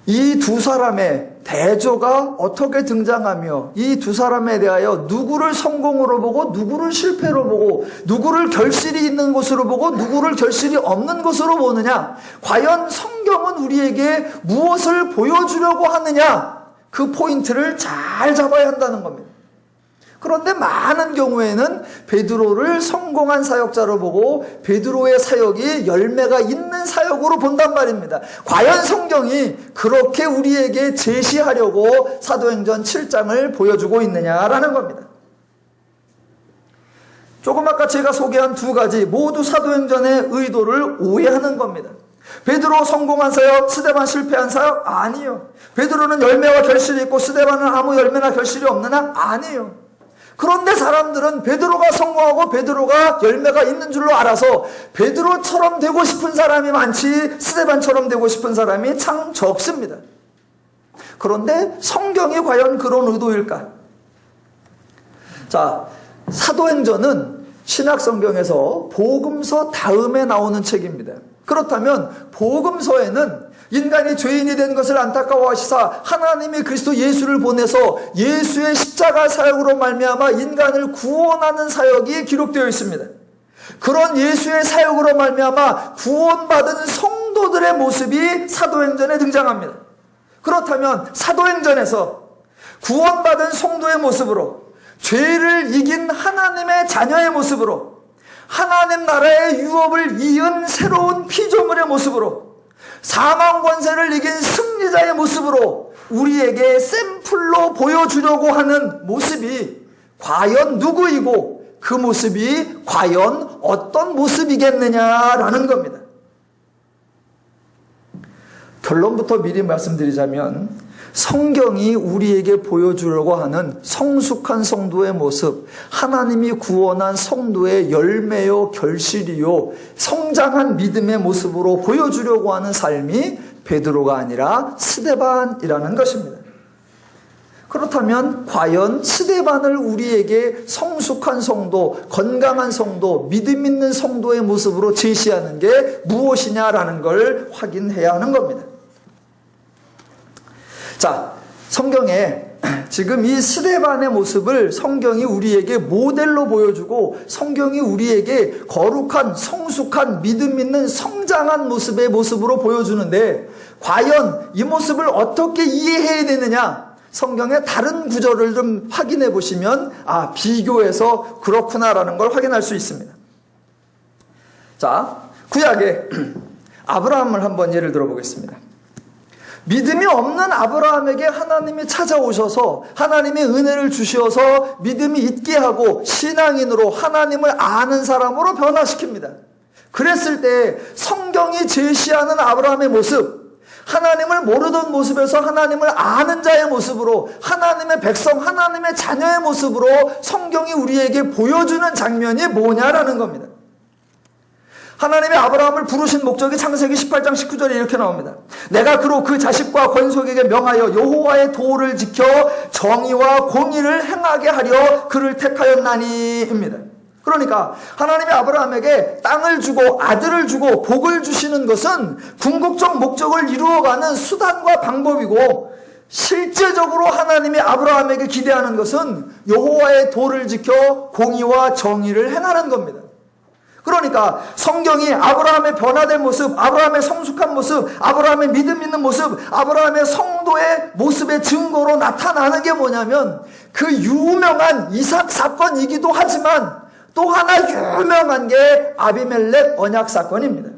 Speaker 1: 이 두 사람의 대조가 어떻게 등장하며 이 두 사람에 대하여 누구를 성공으로 보고 누구를 실패로 보고 누구를 결실이 있는 것으로 보고 누구를 결실이 없는 것으로 보느냐, 과연 성경은 우리에게 무엇을 보여주려고 하느냐, 그 포인트를 잘 잡아야 한다는 겁니다. 그런데 많은 경우에는 베드로를 성공한 사역자로 보고 베드로의 사역이 열매가 있는 사역으로 본단 말입니다. 과연 성경이 그렇게 우리에게 제시하려고 사도행전 7장을 보여주고 있느냐라는 겁니다. 조금 아까 제가 소개한 두 가지 모두 사도행전의 의도를 오해하는 겁니다. 베드로 성공한 사역, 스데반 실패한 사역? 아니요. 베드로는 열매와 결실이 있고 스데반은 아무 열매나 결실이 없느냐? 아니요. 그런데 사람들은 베드로가 성공하고 베드로가 열매가 있는 줄로 알아서 베드로처럼 되고 싶은 사람이 많지 스데반처럼 되고 싶은 사람이 참 적습니다. 그런데 성경이 과연 그런 의도일까? 자, 사도행전은 신약성경에서 복음서 다음에 나오는 책입니다. 그렇다면 복음서에는 인간이 죄인이 된 것을 안타까워하시사 하나님이 그리스도 예수를 보내서 예수의 십자가 사역으로 말미암아 인간을 구원하는 사역이 기록되어 있습니다. 그런 예수의 사역으로 말미암아 구원받은 성도들의 모습이 사도행전에 등장합니다. 그렇다면 사도행전에서 구원받은 성도의 모습으로, 죄를 이긴 하나님의 자녀의 모습으로, 하나님 나라의 유업을 이은 새로운 피조물의 모습으로, 사망 권세를 이긴 승리자의 모습으로 우리에게 샘플로 보여주려고 하는 모습이 과연 누구이고 그 모습이 과연 어떤 모습이겠느냐라는 겁니다. 결론부터 미리 말씀드리자면 성경이 우리에게 보여주려고 하는 성숙한 성도의 모습, 하나님이 구원한 성도의 열매요 결실이요 성장한 믿음의 모습으로 보여주려고 하는 삶이 베드로가 아니라 스데반이라는 것입니다. 그렇다면 과연 스데반을 우리에게 성숙한 성도, 건강한 성도, 믿음 있는 성도의 모습으로 제시하는 게 무엇이냐라는 걸 확인해야 하는 겁니다. 자, 성경에 지금 이 스데반의 모습을 성경이 우리에게 모델로 보여주고 성경이 우리에게 거룩한, 성숙한, 믿음 있는 성장한 모습의 모습으로 보여주는데 과연 이 모습을 어떻게 이해해야 되느냐? 성경의 다른 구절을 좀 확인해 보시면 비교해서 그렇구나라는 걸 확인할 수 있습니다. 자, 구약에 아브라함을 한번 예를 들어 보겠습니다. 믿음이 없는 아브라함에게 하나님이 찾아오셔서 하나님의 은혜를 주셔서 믿음이 있게 하고 신앙인으로 하나님을 아는 사람으로 변화시킵니다. 그랬을 때 성경이 제시하는 아브라함의 모습, 하나님을 모르던 모습에서 하나님을 아는 자의 모습으로, 하나님의 백성, 하나님의 자녀의 모습으로 성경이 우리에게 보여주는 장면이 뭐냐라는 겁니다. 하나님이 아브라함을 부르신 목적이 창세기 18장 19절에 이렇게 나옵니다. 내가 그로 그 자식과 권속에게 명하여 여호와의 도를 지켜 정의와 공의를 행하게 하려 그를 택하였나니입니다. 그러니까 하나님이 아브라함에게 땅을 주고 아들을 주고 복을 주시는 것은 궁극적 목적을 이루어가는 수단과 방법이고 실제적으로 하나님이 아브라함에게 기대하는 것은 여호와의 도를 지켜 공의와 정의를 행하는 겁니다. 그러니까 성경이 아브라함의 변화된 모습, 아브라함의 성숙한 모습, 아브라함의 믿음 있는 모습, 아브라함의 성도의 모습의 증거로 나타나는 게 뭐냐면 그 유명한 이삭 사건이기도 하지만 또 하나 유명한 게 아비멜렉 언약 사건입니다.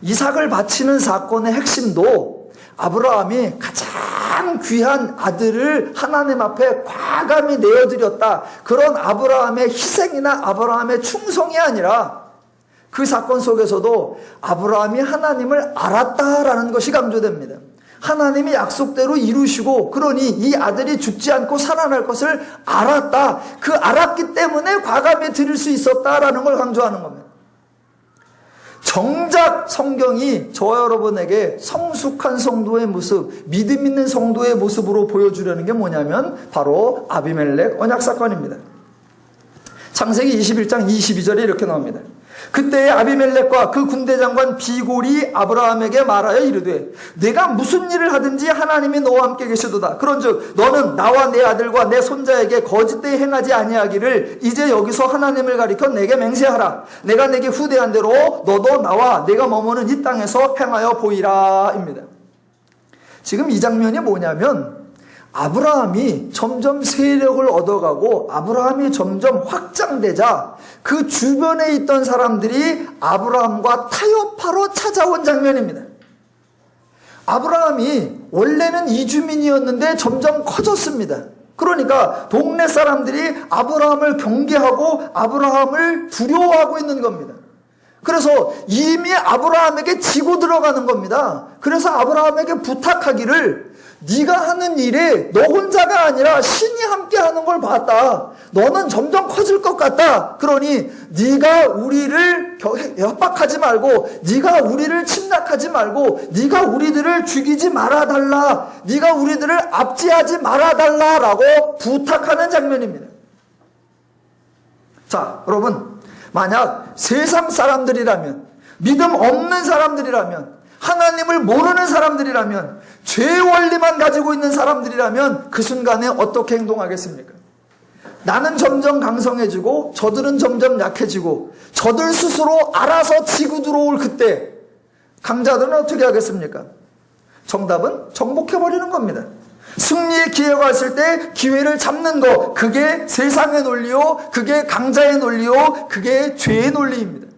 Speaker 1: 이삭을 바치는 사건의 핵심도 아브라함이 가장 귀한 아들을 하나님 앞에 과감히 내어드렸다. 그런 아브라함의 희생이나 아브라함의 충성이 아니라 그 사건 속에서도 아브라함이 하나님을 알았다라는 것이 강조됩니다. 하나님이 약속대로 이루시고 그러니 이 아들이 죽지 않고 살아날 것을 알았다. 그 알았기 때문에 과감히 드릴 수 있었다라는 걸 강조하는 겁니다. 정작 성경이 저와 여러분에게 성숙한 성도의 모습, 믿음 있는 성도의 모습으로 보여주려는 게 뭐냐면 바로 아비멜렉 언약 사건입니다. 창세기 21장 22절에 이렇게 나옵니다. 그때에 아비멜렉과 그 군대장관 비골이 아브라함에게 말하여 이르되 내가 무슨 일을 하든지 하나님이 너와 함께 계시도다. 그런즉 너는 나와 내 아들과 내 손자에게 거짓되이 행하지 아니하기를 이제 여기서 하나님을 가리켜 내게 맹세하라. 내가 내게 후대한 대로 너도 나와 내가 머무는 이 땅에서 행하여 보이라 입니다. 지금 이 장면이 뭐냐면 아브라함이 점점 세력을 얻어가고 아브라함이 점점 확장되자 그 주변에 있던 사람들이 아브라함과 타협하러 찾아온 장면입니다. 아브라함이 원래는 이주민이었는데 점점 커졌습니다. 그러니까 동네 사람들이 아브라함을 경계하고 아브라함을 두려워하고 있는 겁니다. 그래서 이미 아브라함에게 지고 들어가는 겁니다. 그래서 아브라함에게 부탁하기를 네가 하는 일에 너 혼자가 아니라 신이 함께 하는 걸 봤다. 너는 점점 커질 것 같다. 그러니 네가 우리를 협박하지 말고 네가 우리를 침략하지 말고 네가 우리들을 죽이지 말아달라. 네가 우리들을 압제하지 말아달라라고 부탁하는 장면입니다. 자, 여러분 만약 세상 사람들이라면 믿음 없는 사람들이라면 하나님을 모르는 사람들이라면 죄의 원리만 가지고 있는 사람들이라면 그 순간에 어떻게 행동하겠습니까? 나는 점점 강성해지고 저들은 점점 약해지고 저들 스스로 알아서 지고 들어올 그때 강자들은 어떻게 하겠습니까? 정답은 정복해버리는 겁니다. 승리의 기회가 왔을 때 기회를 잡는 거, 그게 세상의 논리요, 그게 강자의 논리요, 그게 죄의 논리입니다.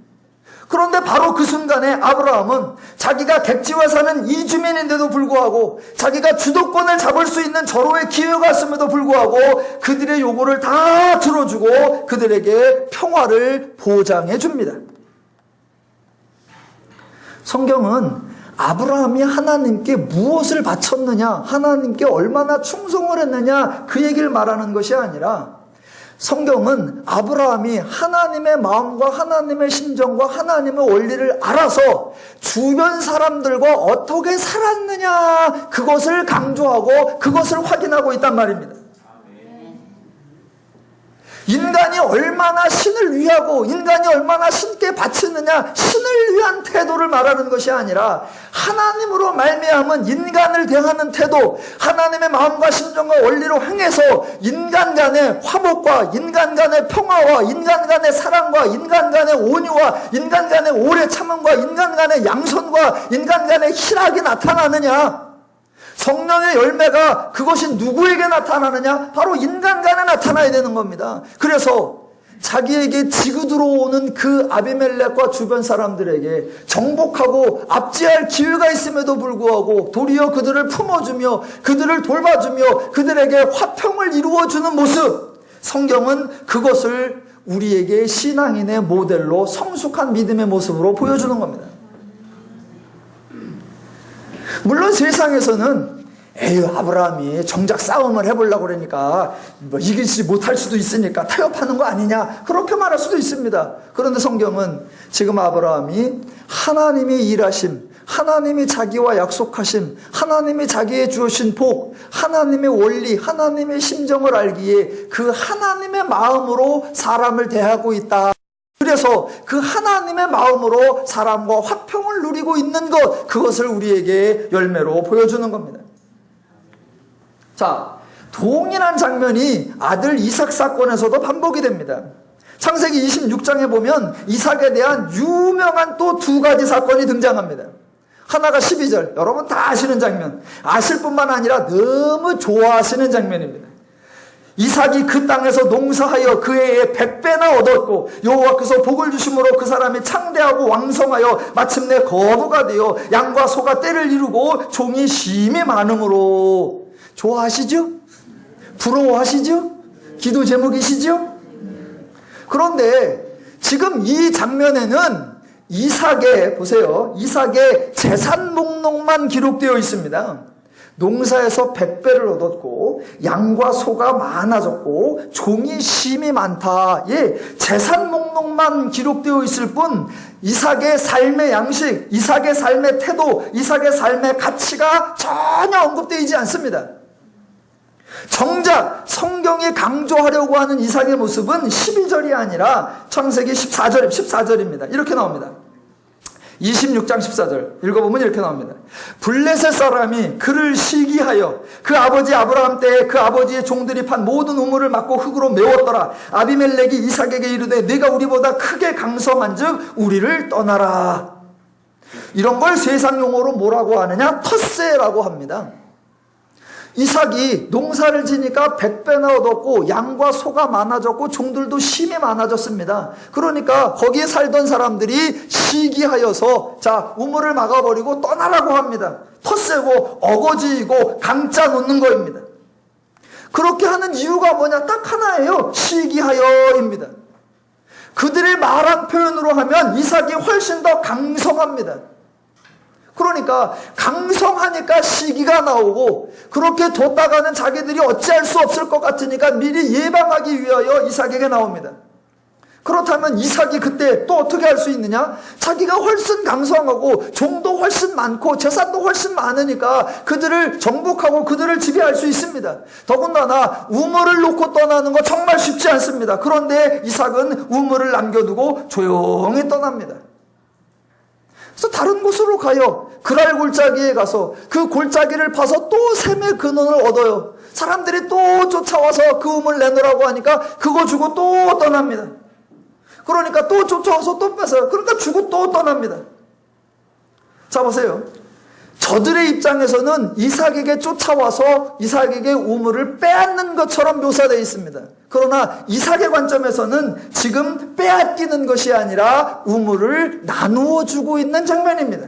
Speaker 1: 그런데 바로 그 순간에 아브라함은 자기가 객지와 사는 이주민인데도 불구하고 자기가 주도권을 잡을 수 있는 절호의 기회가 왔음에도 불구하고 그들의 요구를 다 들어주고 그들에게 평화를 보장해 줍니다. 성경은 아브라함이 하나님께 무엇을 바쳤느냐, 하나님께 얼마나 충성을 했느냐 그 얘기를 말하는 것이 아니라 성경은 아브라함이 하나님의 마음과 하나님의 심정과 하나님의 원리를 알아서 주변 사람들과 어떻게 살았느냐 그것을 강조하고 그것을 확인하고 있단 말입니다. 인간이 얼마나 신을 위하고 인간이 얼마나 신께 바치느냐 신을 위한 태도를 말하는 것이 아니라 하나님으로 말미암은 인간을 대하는 태도, 하나님의 마음과 심정과 원리로 행해서 인간 간의 화목과 인간 간의 평화와 인간 간의 사랑과 인간 간의 온유와 인간 간의 오래 참음과 인간 간의 양선과 인간 간의 희락이 나타나느냐. 성령의 열매가 그것이 누구에게 나타나느냐? 바로 인간 간에 나타나야 되는 겁니다. 그래서 자기에게 지고 들어오는 그 아비멜렉과 주변 사람들에게 정복하고 압제할 기회가 있음에도 불구하고 도리어 그들을 품어주며 그들을 돌봐주며 그들에게 화평을 이루어주는 모습, 성경은 그것을 우리에게 신앙인의 모델로 성숙한 믿음의 모습으로 보여주는 겁니다. 물론 세상에서는 에휴 아브라함이 정작 싸움을 해보려고 그러니까 뭐 이기지 못할 수도 있으니까 타협하는 거 아니냐 그렇게 말할 수도 있습니다. 그런데 성경은 지금 아브라함이 하나님이 일하심, 하나님이 자기와 약속하심, 하나님이 자기의 주신 복, 하나님의 원리, 하나님의 심정을 알기에 그 하나님의 마음으로 사람을 대하고 있다. 그래서 그 하나님의 마음으로 사람과 화평을 누리고 있는 것, 그것을 우리에게 열매로 보여주는 겁니다. 자, 동일한 장면이 아들 이삭 사건에서도 반복이 됩니다. 창세기 26장에 보면 이삭에 대한 유명한 또 두 가지 사건이 등장합니다. 하나가 12절, 여러분 다 아시는 장면, 아실 뿐만 아니라 너무 좋아하시는 장면입니다. 이삭이 그 땅에서 농사하여 그 해에 100배나 얻었고 여호와께서 복을 주심으로 그 사람이 창대하고 왕성하여 마침내 거부가 되어 양과 소가 떼를 이루고 종이 심히 많음으로. 좋아하시죠? 부러워하시죠? 기도 제목이시죠? 그런데 지금 이 장면에는 이삭의, 보세요, 이삭의 재산 목록만 기록되어 있습니다. 농사에서 100배를 얻었고 양과 소가 많아졌고 종이 심이 많다. 예, 재산 목록만 기록되어 있을 뿐 이삭의 삶의 양식, 이삭의 삶의 태도, 이삭의 삶의 가치가 전혀 언급되지 않습니다. 정작 성경이 강조하려고 하는 이삭의 모습은 12절이 아니라 창세기 14절입니다. 이렇게 나옵니다. 26장 14절 읽어보면 이렇게 나옵니다. 블레셋 사람이 그를 시기하여 그 아버지 아브라함 때에 그 아버지의 종들이 판 모든 우물을 막고 흙으로 메웠더라. 아비멜렉이 이삭에게 이르되 네가 우리보다 크게 강성한 즉 우리를 떠나라. 이런 걸 세상 용어로 뭐라고 하느냐? 텃세라고 합니다. 이삭이 농사를 지니까 100배나 얻었고 양과 소가 많아졌고 종들도 심히 많아졌습니다. 그러니까 거기에 살던 사람들이 시기하여서 자, 우물을 막아버리고 떠나라고 합니다. 텃세고 어거지이고 강짜 놓는 거입니다. 그렇게 하는 이유가 뭐냐? 딱 하나예요. 시기하여입니다. 그들의 말한 표현으로 하면 이삭이 훨씬 더 강성합니다. 그러니까 강성하니까 시기가 나오고 그렇게 뒀다가는 자기들이 어찌할 수 없을 것 같으니까 미리 예방하기 위하여 이삭에게 나옵니다. 그렇다면 이삭이 그때 또 어떻게 할 수 있느냐? 자기가 훨씬 강성하고 종도 훨씬 많고 재산도 훨씬 많으니까 그들을 정복하고 그들을 지배할 수 있습니다. 더군다나 우물을 놓고 떠나는 거 정말 쉽지 않습니다. 그런데 이삭은 우물을 남겨두고 조용히 떠납니다. 그래서 다른 곳으로 가요. 그랄 골짜기에 가서 그 골짜기를 파서 또 샘의 근원을 얻어요. 사람들이 또 쫓아와서 그 우물 내놓으라고 하니까 그거 주고 또 떠납니다. 그러니까 또 쫓아와서 또 뺏어요. 그러니까 주고 또 떠납니다. 자, 보세요. 저들의 입장에서는 이삭에게 쫓아와서 이삭에게 우물을 빼앗는 것처럼 묘사되어 있습니다. 그러나 이삭의 관점에서는 지금 빼앗기는 것이 아니라 우물을 나누어 주고 있는 장면입니다.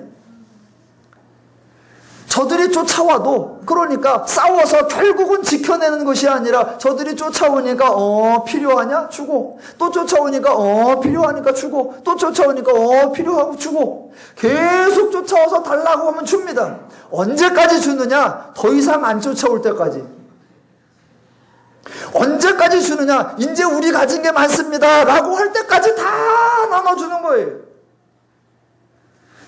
Speaker 1: 저들이 쫓아와도 그러니까 싸워서 결국은 지켜내는 것이 아니라 저들이 쫓아오니까 필요하냐? 주고 또 쫓아오니까 필요하니까 주고 또 쫓아오니까 필요하고 주고 계속 쫓아와서 달라고 하면 줍니다. 언제까지 주느냐? 더 이상 안 쫓아올 때까지. 언제까지 주느냐? 이제 우리 가진 게 많습니다 라고 할 때까지 다 나눠주는 거예요.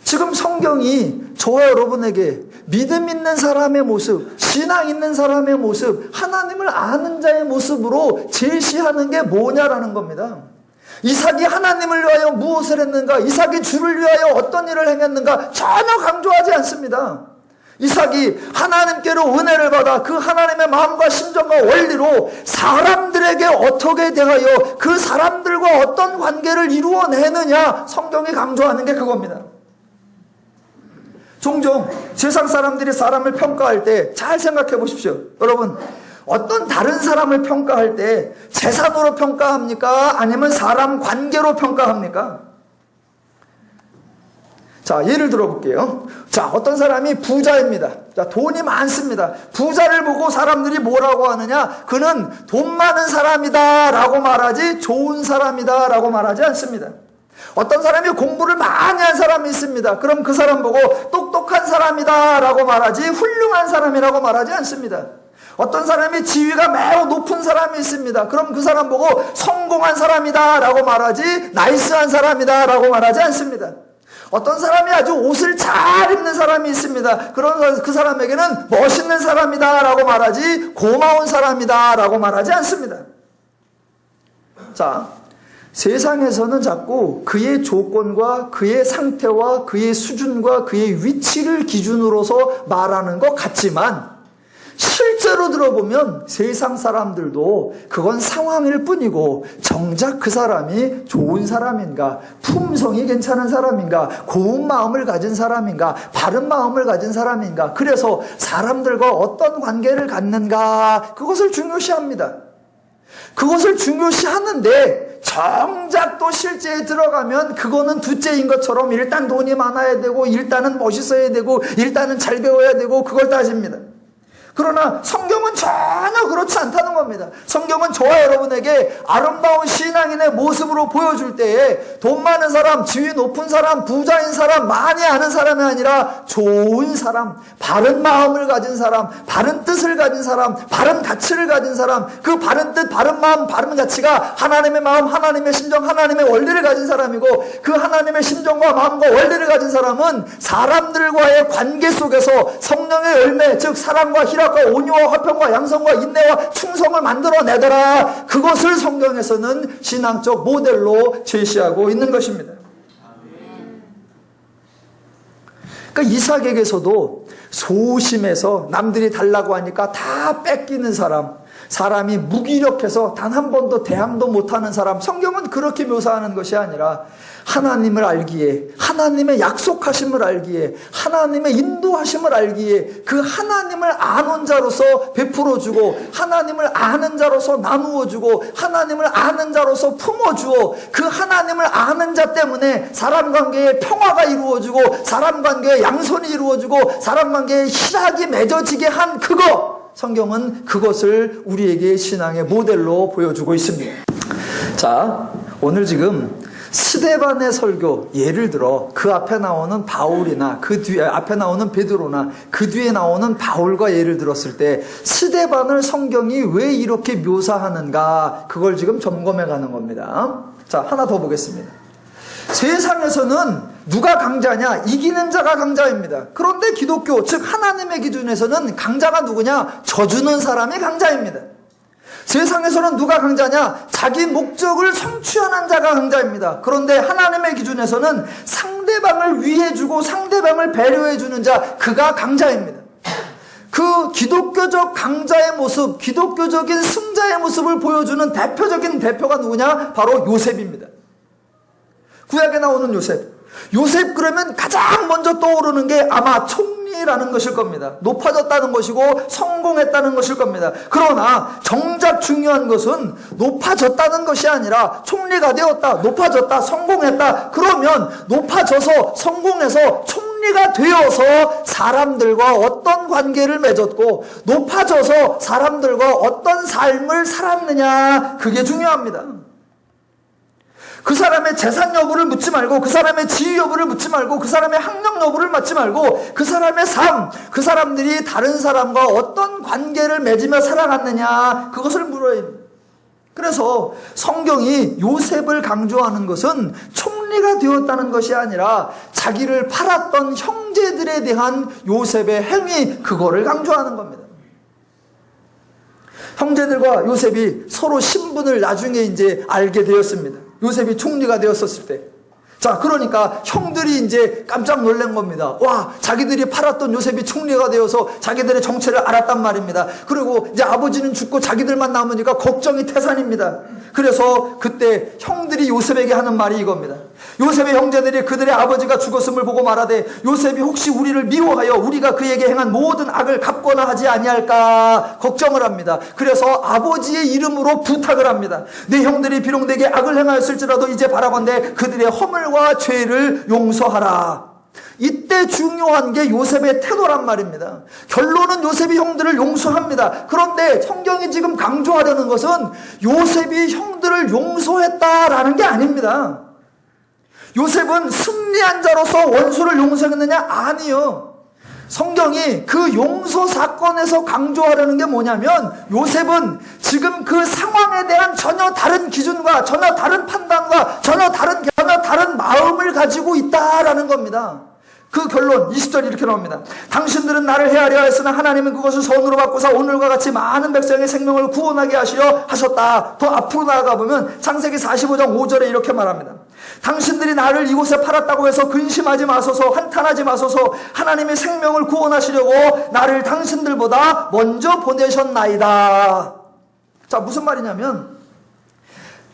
Speaker 1: 지금 성경이 저와 여러분에게 믿음 있는 사람의 모습, 신앙 있는 사람의 모습, 하나님을 아는 자의 모습으로 제시하는 게 뭐냐라는 겁니다. 이삭이 하나님을 위하여 무엇을 했는가? 이삭이 주를 위하여 어떤 일을 행했는가? 전혀 강조하지 않습니다. 이삭이 하나님께로 은혜를 받아 그 하나님의 마음과 심정과 원리로 사람들에게 어떻게 대하여 그 사람들과 어떤 관계를 이루어내느냐, 성경이 강조하는 게 그겁니다. 종종 세상 사람들이 사람을 평가할 때 잘 생각해 보십시오. 여러분, 어떤 다른 사람을 평가할 때 재산으로 평가합니까? 아니면 사람 관계로 평가합니까? 자, 예를 들어볼게요. 자, 어떤 사람이 부자입니다. 자, 돈이 많습니다. 부자를 보고 사람들이 뭐라고 하느냐? 그는 돈 많은 사람이다 라고 말하지 좋은 사람이다 라고 말하지 않습니다. 어떤 사람이 공부를 많이 한 사람이 있습니다. 그럼 그 사람 보고 똑똑한 사람이다 라고 말하지 훌륭한 사람이라고 말하지 않습니다. 어떤 사람이 지위가 매우 높은 사람이 있습니다. 그럼 그 사람 보고 성공한 사람이다 라고 말하지 나이스한 사람이다 라고 말하지 않습니다. 어떤 사람이 아주 옷을 잘 입는 사람이 있습니다. 그런 그 사람에게는 멋있는 사람이다 라고 말하지 고마운 사람이다 라고 말하지 않습니다. 자, 세상에서는 자꾸 그의 조건과 그의 상태와 그의 수준과 그의 위치를 기준으로서 말하는 것 같지만 실제로 들어보면 세상 사람들도 그건 상황일 뿐이고 정작 그 사람이 좋은 사람인가, 품성이 괜찮은 사람인가, 고운 마음을 가진 사람인가, 바른 마음을 가진 사람인가, 그래서 사람들과 어떤 관계를 갖는가, 그것을 중요시합니다. 그것을 중요시하는데 정작 또 실제에 들어가면 그거는 둘째인 것처럼 일단 돈이 많아야 되고 일단은 멋있어야 되고 일단은 잘 배워야 되고 그걸 따집니다. 그러나 성경은 전혀 그렇지 않다는 겁니다. 성경은 저와 여러분에게 아름다운 신앙인의 모습으로 보여줄 때에 돈 많은 사람, 지위 높은 사람, 부자인 사람, 많이 아는 사람이 아니라 좋은 사람, 바른 마음을 가진 사람, 바른 뜻을 가진 사람, 바른 가치를 가진 사람, 그 바른 뜻, 바른 마음, 바른 가치가 하나님의 마음, 하나님의 심정, 하나님의 원리를 가진 사람이고 그 하나님의 심정과 마음과 원리를 가진 사람은 사람들과의 관계 속에서 성령의 열매, 즉 사랑과 희락과 온유와 화평과 양성과 인내와 충성을 만들어내더라. 그것을 성경에서는 신앙적 모델로 제시하고 있는 것입니다. 그러니까 이삭에게서도 소심해서 남들이 달라고 하니까 다 뺏기는 사람이 무기력해서 단 한 번도 대항도 못하는 사람, 성경은 그렇게 묘사하는 것이 아니라 하나님을 알기에, 하나님의 약속하심을 알기에, 하나님의 인도하심을 알기에 그 하나님을 아는 자로서 베풀어주고 하나님을 아는 자로서 나누어주고 하나님을 아는 자로서 품어주어 그 하나님을 아는 자 때문에 사람 관계에 평화가 이루어지고 사람 관계에 양손이 이루어지고 사람 관계에 희락이 맺어지게 한 그거, 성경은 그것을 우리에게 신앙의 모델로 보여주고 있습니다. 자, 오늘 지금 스데반의 설교, 예를 들어 그 앞에 나오는 바울이나 그 뒤에 앞에 나오는 베드로나 그 뒤에 나오는 바울과 예를 들었을 때 스데반을 성경이 왜 이렇게 묘사하는가, 그걸 지금 점검해 가는 겁니다. 자, 하나 더 보겠습니다. 세상에서는 누가 강자냐? 이기는 자가 강자입니다. 그런데 기독교, 즉 하나님의 기준에서는 강자가 누구냐? 져주는 사람이 강자입니다. 세상에서는 누가 강자냐? 자기 목적을 성취하는 자가 강자입니다. 그런데 하나님의 기준에서는 상대방을 위해주고 상대방을 배려해주는 자, 그가 강자입니다. 그 기독교적 강자의 모습, 기독교적인 승자의 모습을 보여주는 대표적인 대표가 누구냐? 바로 요셉입니다. 구약에 나오는 요셉. 요셉 그러면 가장 먼저 떠오르는 게 아마 총리라는 것일 겁니다. 높아졌다는 것이고 성공했다는 것일 겁니다. 그러나 정작 중요한 것은 높아졌다는 것이 아니라 총리가 되었다, 높아졌다, 성공했다. 그러면 높아져서 성공해서 총리가 되어서 사람들과 어떤 관계를 맺었고 높아져서 사람들과 어떤 삶을 살았느냐, 그게 중요합니다. 그 사람의 재산 여부를 묻지 말고 그 사람의 지위 여부를 묻지 말고 그 사람의 학력 여부를 묻지 말고 그 사람의 삶, 그 사람들이 다른 사람과 어떤 관계를 맺으며 살아갔느냐, 그것을 물어야 합니다. 그래서 성경이 요셉을 강조하는 것은 총리가 되었다는 것이 아니라 자기를 팔았던 형제들에 대한 요셉의 행위, 그거를 강조하는 겁니다. 형제들과 요셉이 서로 신분을 나중에 이제 알게 되었습니다. 요셉이 총리가 되었었을 때. 자, 그러니까 형들이 이제 깜짝 놀란 겁니다. 와, 자기들이 팔았던 요셉이 총리가 되어서 자기들의 정체를 알았단 말입니다. 그리고 이제 아버지는 죽고 자기들만 남으니까 걱정이 태산입니다. 그래서 그때 형들이 요셉에게 하는 말이 이겁니다. 요셉의 형제들이 그들의 아버지가 죽었음을 보고 말하되 요셉이 혹시 우리를 미워하여 우리가 그에게 행한 모든 악을 갚거나 하지 아니할까 걱정을 합니다. 그래서 아버지의 이름으로 부탁을 합니다. 내 형들이 비록 내게 악을 행하였을지라도 이제 바라건대 그들의 허물과 죄를 용서하라. 이때 중요한 게 요셉의 태도란 말입니다. 결론은 요셉이 형들을 용서합니다. 그런데 성경이 지금 강조하려는 것은 요셉이 형들을 용서했다라는 게 아닙니다. 요셉은 승리한 자로서 원수를 용서했느냐? 아니요. 성경이 그 용서 사건에서 강조하려는 게 뭐냐면 요셉은 지금 그 상황에 대한 전혀 다른 기준과 전혀 다른 판단과 전혀 다른 마음을 가지고 있다라는 겁니다. 그 결론 20절 이렇게 나옵니다. 당신들은 나를 헤아려 하였으나 하나님은 그것을 선으로 바꾸사 오늘과 같이 많은 백성의 생명을 구원하게 하시려 하셨다. 더 앞으로 나아가 보면 창세기 45장 5절에 이렇게 말합니다. 당신들이 나를 이곳에 팔았다고 해서 근심하지 마소서, 한탄하지 마소서. 하나님이 생명을 구원하시려고 나를 당신들보다 먼저 보내셨나이다. 자, 무슨 말이냐면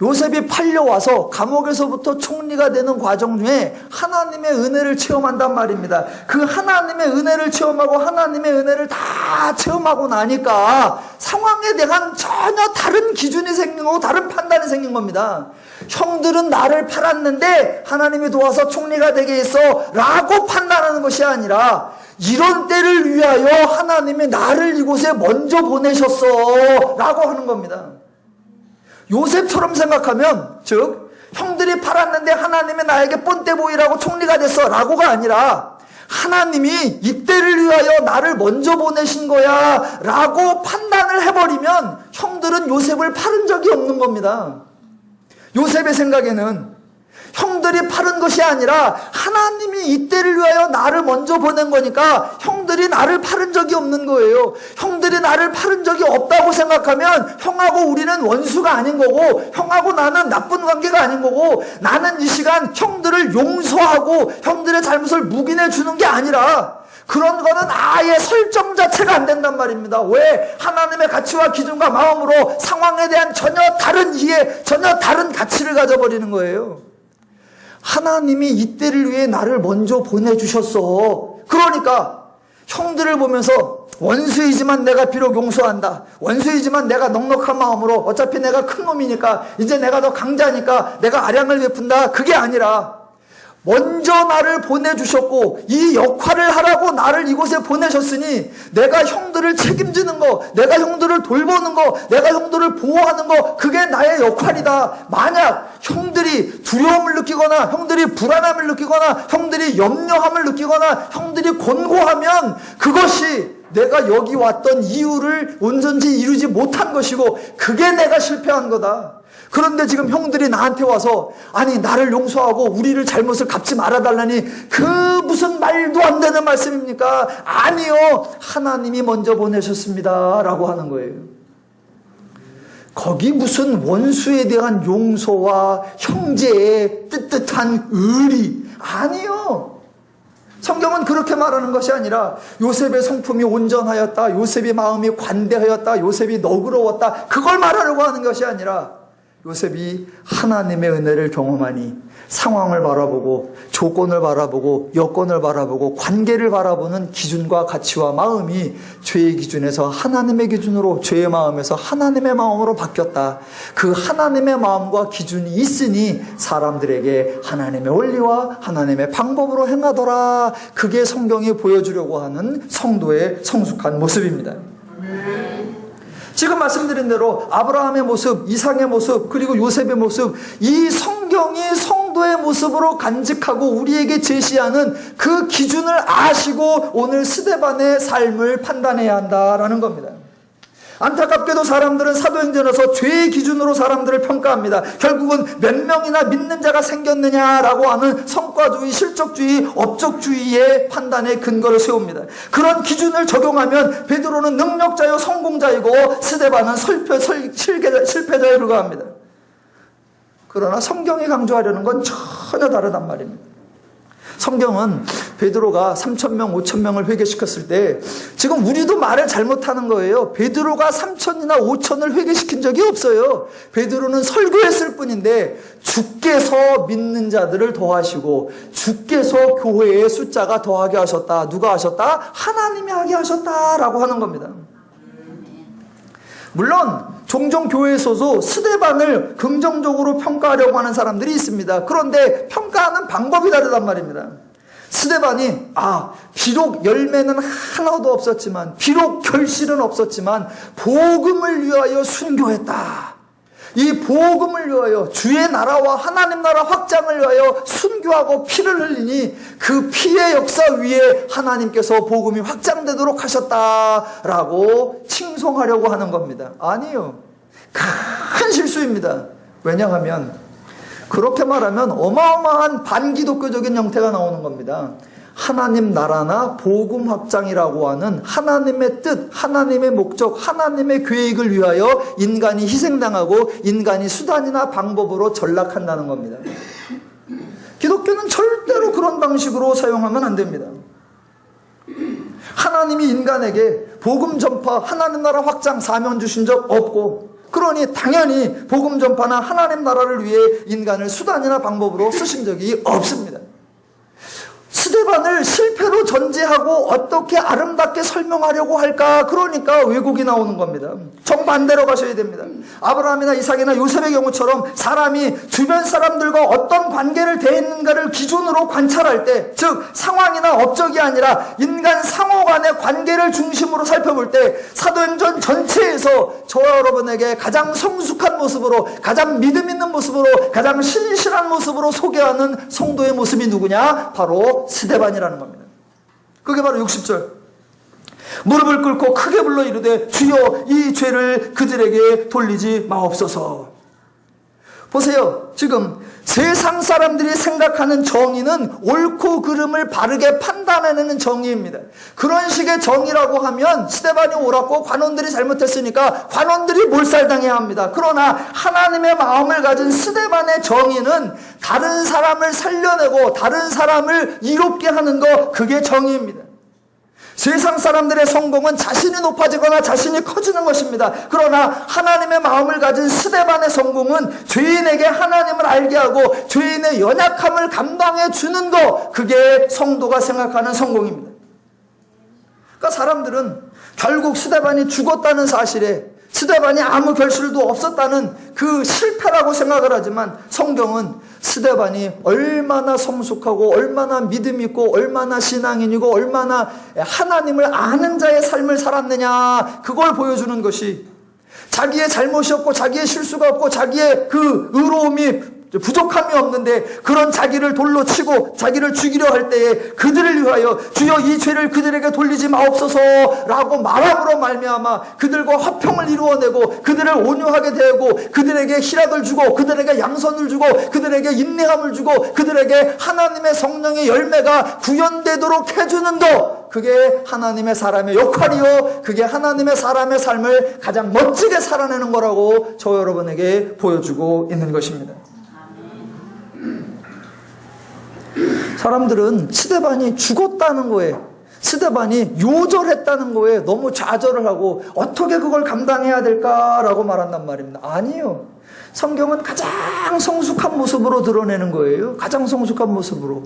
Speaker 1: 요셉이 팔려와서 감옥에서부터 총리가 되는 과정 중에 하나님의 은혜를 체험한단 말입니다. 그 하나님의 은혜를 체험하고 하나님의 은혜를 다 체험하고 나니까 상황에 대한 전혀 다른 기준이 생긴 거고 다른 판단이 생긴 겁니다. 형들은 나를 팔았는데 하나님이 도와서 총리가 되게 했어 라고 판단하는 것이 아니라 이런 때를 위하여 하나님이 나를 이곳에 먼저 보내셨어 라고 하는 겁니다. 요셉처럼 생각하면, 즉 형들이 팔았는데 하나님이 나에게 본때 보이라고 총리가 됐어 라고가 아니라 하나님이 이때를 위하여 나를 먼저 보내신 거야 라고 판단을 해버리면 형들은 요셉을 팔은 적이 없는 겁니다. 요셉의 생각에는 형들이 팔은 것이 아니라 하나님이 이때를 위하여 나를 먼저 보낸 거니까 형들이 나를 팔은 적이 없는 거예요. 형들이 나를 팔은 적이 없다고 생각하면 형하고 우리는 원수가 아닌 거고 형하고 나는 나쁜 관계가 아닌 거고 나는 이 시간 형들을 용서하고 형들의 잘못을 묵인해 주는 게 아니라 그런 거는 아예 설정 자체가 안 된단 말입니다. 왜? 하나님의 가치와 기준과 마음으로 상황에 대한 전혀 다른 이해, 전혀 다른 가치를 가져버리는 거예요. 하나님이 이때를 위해 나를 먼저 보내주셨어. 그러니까 형들을 보면서 원수이지만 내가 비록 용서한다. 원수이지만 내가 넉넉한 마음으로 어차피 내가 큰 놈이니까 이제 내가 더 강자니까 내가 아량을 베푼다. 그게 아니라 먼저 나를 보내주셨고 이 역할을 하라고 나를 이곳에 보내셨으니 내가 형들을 책임지는 거, 내가 형들을 돌보는 거, 내가 형들을 보호하는 거, 그게 나의 역할이다. 만약 형들이 두려움을 느끼거나 형들이 불안함을 느끼거나 형들이 염려함을 느끼거나 형들이 곤고하면 그것이 내가 여기 왔던 이유를 온전히 이루지 못한 것이고 그게 내가 실패한 거다. 그런데 지금 형들이 나한테 와서 아니 나를 용서하고 우리를 잘못을 갚지 말아달라니 그 무슨 말도 안 되는 말씀입니까? 아니요, 하나님이 먼저 보내셨습니다 라고 하는 거예요. 거기 무슨 원수에 대한 용서와 형제의 뜨뜻한 의리, 아니요. 성경은 그렇게 말하는 것이 아니라 요셉의 성품이 온전하였다, 요셉의 마음이 관대하였다, 요셉이 너그러웠다, 그걸 말하려고 하는 것이 아니라 요셉이 하나님의 은혜를 경험하니 상황을 바라보고 조건을 바라보고 여건을 바라보고 관계를 바라보는 기준과 가치와 마음이 죄의 기준에서 하나님의 기준으로, 죄의 마음에서 하나님의 마음으로 바뀌었다. 그 하나님의 마음과 기준이 있으니 사람들에게 하나님의 원리와 하나님의 방법으로 행하더라. 그게 성경이 보여주려고 하는 성도의 성숙한 모습입니다. 지금 말씀드린 대로 아브라함의 모습, 이삭의 모습, 그리고 요셉의 모습, 이 성경이 성도의 모습으로 간직하고 우리에게 제시하는 그 기준을 아시고 오늘 스데반의 삶을 판단해야 한다라는 겁니다. 안타깝게도 사람들은 사도행전에서 죄의 기준으로 사람들을 평가합니다. 결국은 몇 명이나 믿는 자가 생겼느냐라고 하는 성과주의, 실적주의, 업적주의의 판단에 근거를 세웁니다. 그런 기준을 적용하면 베드로는 능력자요 성공자이고 스데반은 실패자에 불과합니다. 그러나 성경이 강조하려는 건 전혀 다르단 말입니다. 성경은 베드로가 3,000명, 5,000명을 회개시켰을 때 지금 우리도 말을 잘못하는 거예요. 베드로가 3,000이나 5,000을 회개시킨 적이 없어요. 베드로는 설교했을 뿐인데 주께서 믿는 자들을 더하시고 주께서 교회의 숫자가 더하게 하셨다. 누가 하셨다? 하나님이 하게 하셨다라고 하는 겁니다. 물론 종종 교회에서도 스데반을 긍정적으로 평가하려고 하는 사람들이 있습니다. 그런데 평가하는 방법이 다르단 말입니다. 스데반이 비록 열매는 하나도 없었지만, 비록 결실은 없었지만 복음을 위하여 순교했다. 이 복음을 위하여 주의 나라와 하나님 나라 확장을 위하여 순교하고 피를 흘리니 그 피의 역사 위에 하나님께서 복음이 확장되도록 하셨다라고 칭송하려고 하는 겁니다. 아니요, 큰 실수입니다. 왜냐하면 그렇게 말하면 어마어마한 반기독교적인 형태가 나오는 겁니다. 하나님 나라나 복음 확장이라고 하는 하나님의 뜻, 하나님의 목적, 하나님의 계획을 위하여 인간이 희생당하고 인간이 수단이나 방법으로 전락한다는 겁니다. 기독교는 절대로 그런 방식으로 사용하면 안 됩니다. 하나님이 인간에게 복음 전파, 하나님 나라 확장 사명 주신 적 없고, 그러니 당연히 복음 전파나 하나님 나라를 위해 인간을 수단이나 방법으로 쓰신 적이 없습니다. 스데반을 실패로 전제하고 어떻게 아름답게 설명하려고 할까? 그러니까 왜곡이 나오는 겁니다. 정반대로 가셔야 됩니다. 아브라함이나 이삭이나 요셉의 경우처럼 사람이 주변 사람들과 어떤 관계를 대했는가를 기준으로 관찰할 때, 즉 상황이나 업적이 아니라 인간 상호 간의 관계를 중심으로 살펴볼 때 사도행전 전체에서 저와 여러분에게 가장 성숙한 모습으로, 가장 믿음 있는 모습으로, 가장 신실한 모습으로 소개하는 성도의 모습이 누구냐? 바로 스데반이라는 겁니다. 그게 바로 60절. 무릎을 꿇고 크게 불러 이르되 주여 이 죄를 그들에게 돌리지 마옵소서. 보세요. 지금 세상 사람들이 생각하는 정의는 옳고 그름을 바르게 판단해내는 정의입니다. 그런 식의 정의라고 하면 스데반이 옳았고 관원들이 잘못했으니까 관원들이 몰살당해야 합니다. 그러나 하나님의 마음을 가진 스데반의 정의는 다른 사람을 살려내고 다른 사람을 이롭게 하는 거, 그게 정의입니다. 세상 사람들의 성공은 자신이 높아지거나 자신이 커지는 것입니다. 그러나 하나님의 마음을 가진 스데반의 성공은 죄인에게 하나님을 알게 하고 죄인의 연약함을 감당해 주는 것, 그게 성도가 생각하는 성공입니다. 그러니까 사람들은 결국 스데반이 죽었다는 사실에 스데반이 아무 결실도 없었다는 그 실패라고 생각을 하지만, 성경은 스데반이 얼마나 성숙하고 얼마나 믿음 있고 얼마나 신앙인이고 얼마나 하나님을 아는 자의 삶을 살았느냐, 그걸 보여주는 것이, 자기의 잘못이 없고 자기의 실수가 없고 자기의 그 의로움이 부족함이 없는데 그런 자기를 돌로 치고 자기를 죽이려 할 때에 그들을 위하여 주여 이 죄를 그들에게 돌리지 마옵소서 라고 말함으로 말미암아 그들과 화평을 이루어내고 그들을 온유하게 대하고 그들에게 희락을 주고 그들에게 양선을 주고 그들에게 인내함을 주고 그들에게 하나님의 성령의 열매가 구현되도록 해주는 것, 그게 하나님의 사람의 역할이요, 그게 하나님의 사람의 삶을 가장 멋지게 살아내는 거라고 저 여러분에게 보여주고 있는 것입니다. 사람들은 스데반이 죽었다는 거에, 스데반이 요절했다는 거에 너무 좌절을 하고 어떻게 그걸 감당해야 될까라고 말한단 말입니다. 아니요. 성경은 가장 성숙한 모습으로 드러내는 거예요. 가장 성숙한 모습으로.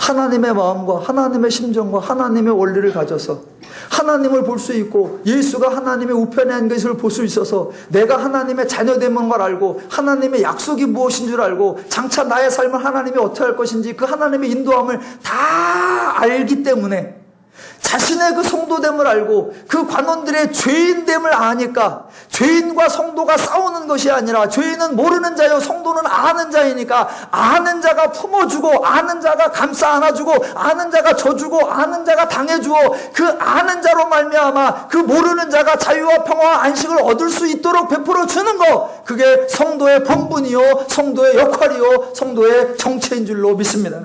Speaker 1: 하나님의 마음과 하나님의 심정과 하나님의 원리를 가져서 하나님을 볼 수 있고 예수가 하나님의 우편에 한 것을 볼 수 있어서 내가 하나님의 자녀됨인 걸 알고 하나님의 약속이 무엇인 줄 알고 장차 나의 삶을 하나님이 어떻게 할 것인지 그 하나님의 인도함을 다 알기 때문에 자신의 그 성도됨을 알고 그 관원들의 죄인됨을 아니까 죄인과 성도가 싸우는 것이 아니라 죄인은 모르는 자요 성도는 아는 자이니까 아는 자가 품어주고 아는 자가 감싸 안아주고 아는 자가 져주고 아는 자가 당해주어 그 아는 자로 말미암아 그 모르는 자가 자유와 평화와 안식을 얻을 수 있도록 베풀어 주는 것, 그게 성도의 본분이요 성도의 역할이요 성도의 정체인 줄로 믿습니다.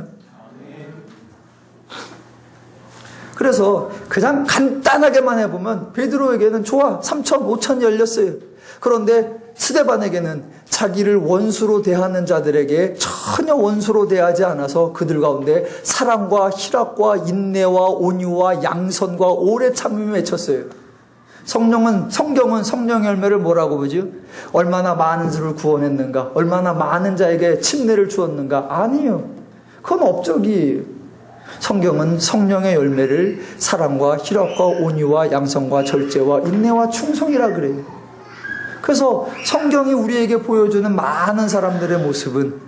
Speaker 1: 그래서 그냥 간단하게만 해보면 베드로에게는 좋아 3천 5천이 열렸어요. 그런데 스데반에게는 자기를 원수로 대하는 자들에게 전혀 원수로 대하지 않아서 그들 가운데 사랑과 희락과 인내와 온유와 양선과 오래 참음이 맺혔어요. 성경은 성령의 열매를 뭐라고 보죠? 얼마나 많은 수를 구원했는가, 얼마나 많은 자에게 침례를 주었는가. 아니요, 그건 업적이에요. 성경은 성령의 열매를 사랑과 희락과 온유와 양선과 절제와 인내와 충성이라 그래요. 그래서 성경이 우리에게 보여주는 많은 사람들의 모습은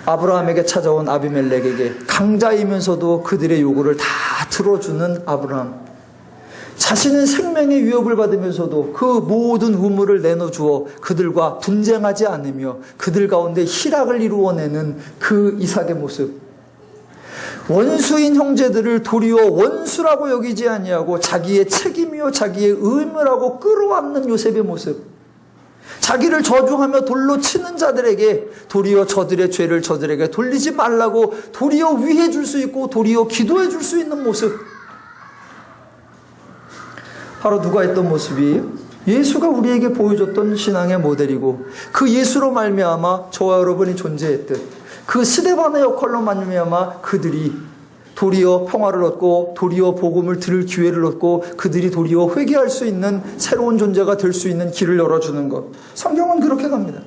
Speaker 1: 아브라함에게 찾아온 아비멜렉에게 강자이면서도 그들의 요구를 다 들어주는 아브라함, 자신은 생명의 위협을 받으면서도 그 모든 의무를 내놓주어 그들과 분쟁하지 않으며 그들 가운데 희락을 이루어내는 그 이삭의 모습, 원수인 형제들을 도리어 원수라고 여기지 아니하고 자기의 책임이요 자기의 의무라고 끌어안는 요셉의 모습, 자기를 저주하며 돌로 치는 자들에게 도리어 저들의 죄를 저들에게 돌리지 말라고 도리어 위해 줄 수 있고 도리어 기도해 줄 수 있는 모습. 바로 누가 했던 모습이에요? 예수가 우리에게 보여줬던 신앙의 모델이고 그 예수로 말미암아 저와 여러분이 존재했듯 그 스데반의 역할로 말미암아 그들이 도리어 평화를 얻고 도리어 복음을 들을 기회를 얻고 그들이 도리어 회개할 수 있는 새로운 존재가 될 수 있는 길을 열어주는 것. 성경은 그렇게 갑니다.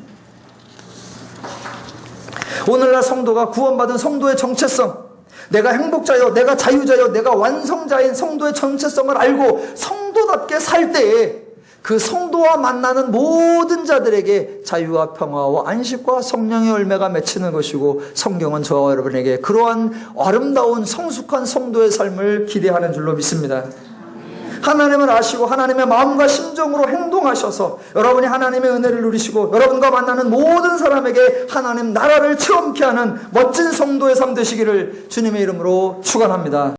Speaker 1: 오늘날 성도가 구원받은 성도의 정체성, 내가 행복자여, 내가 자유자여, 내가 완성자인 성도의 정체성을 알고 성도답게 살 때에 그 성도와 만나는 모든 자들에게 자유와 평화와 안식과 성령의 열매가 맺히는 것이고 성경은 저와 여러분에게 그러한 아름다운 성숙한 성도의 삶을 기대하는 줄로 믿습니다. 하나님을 아시고 하나님의 마음과 심정으로 행동하셔서 여러분이 하나님의 은혜를 누리시고 여러분과 만나는 모든 사람에게 하나님 나라를 체험케 하는 멋진 성도의 삶 되시기를 주님의 이름으로 축원합니다.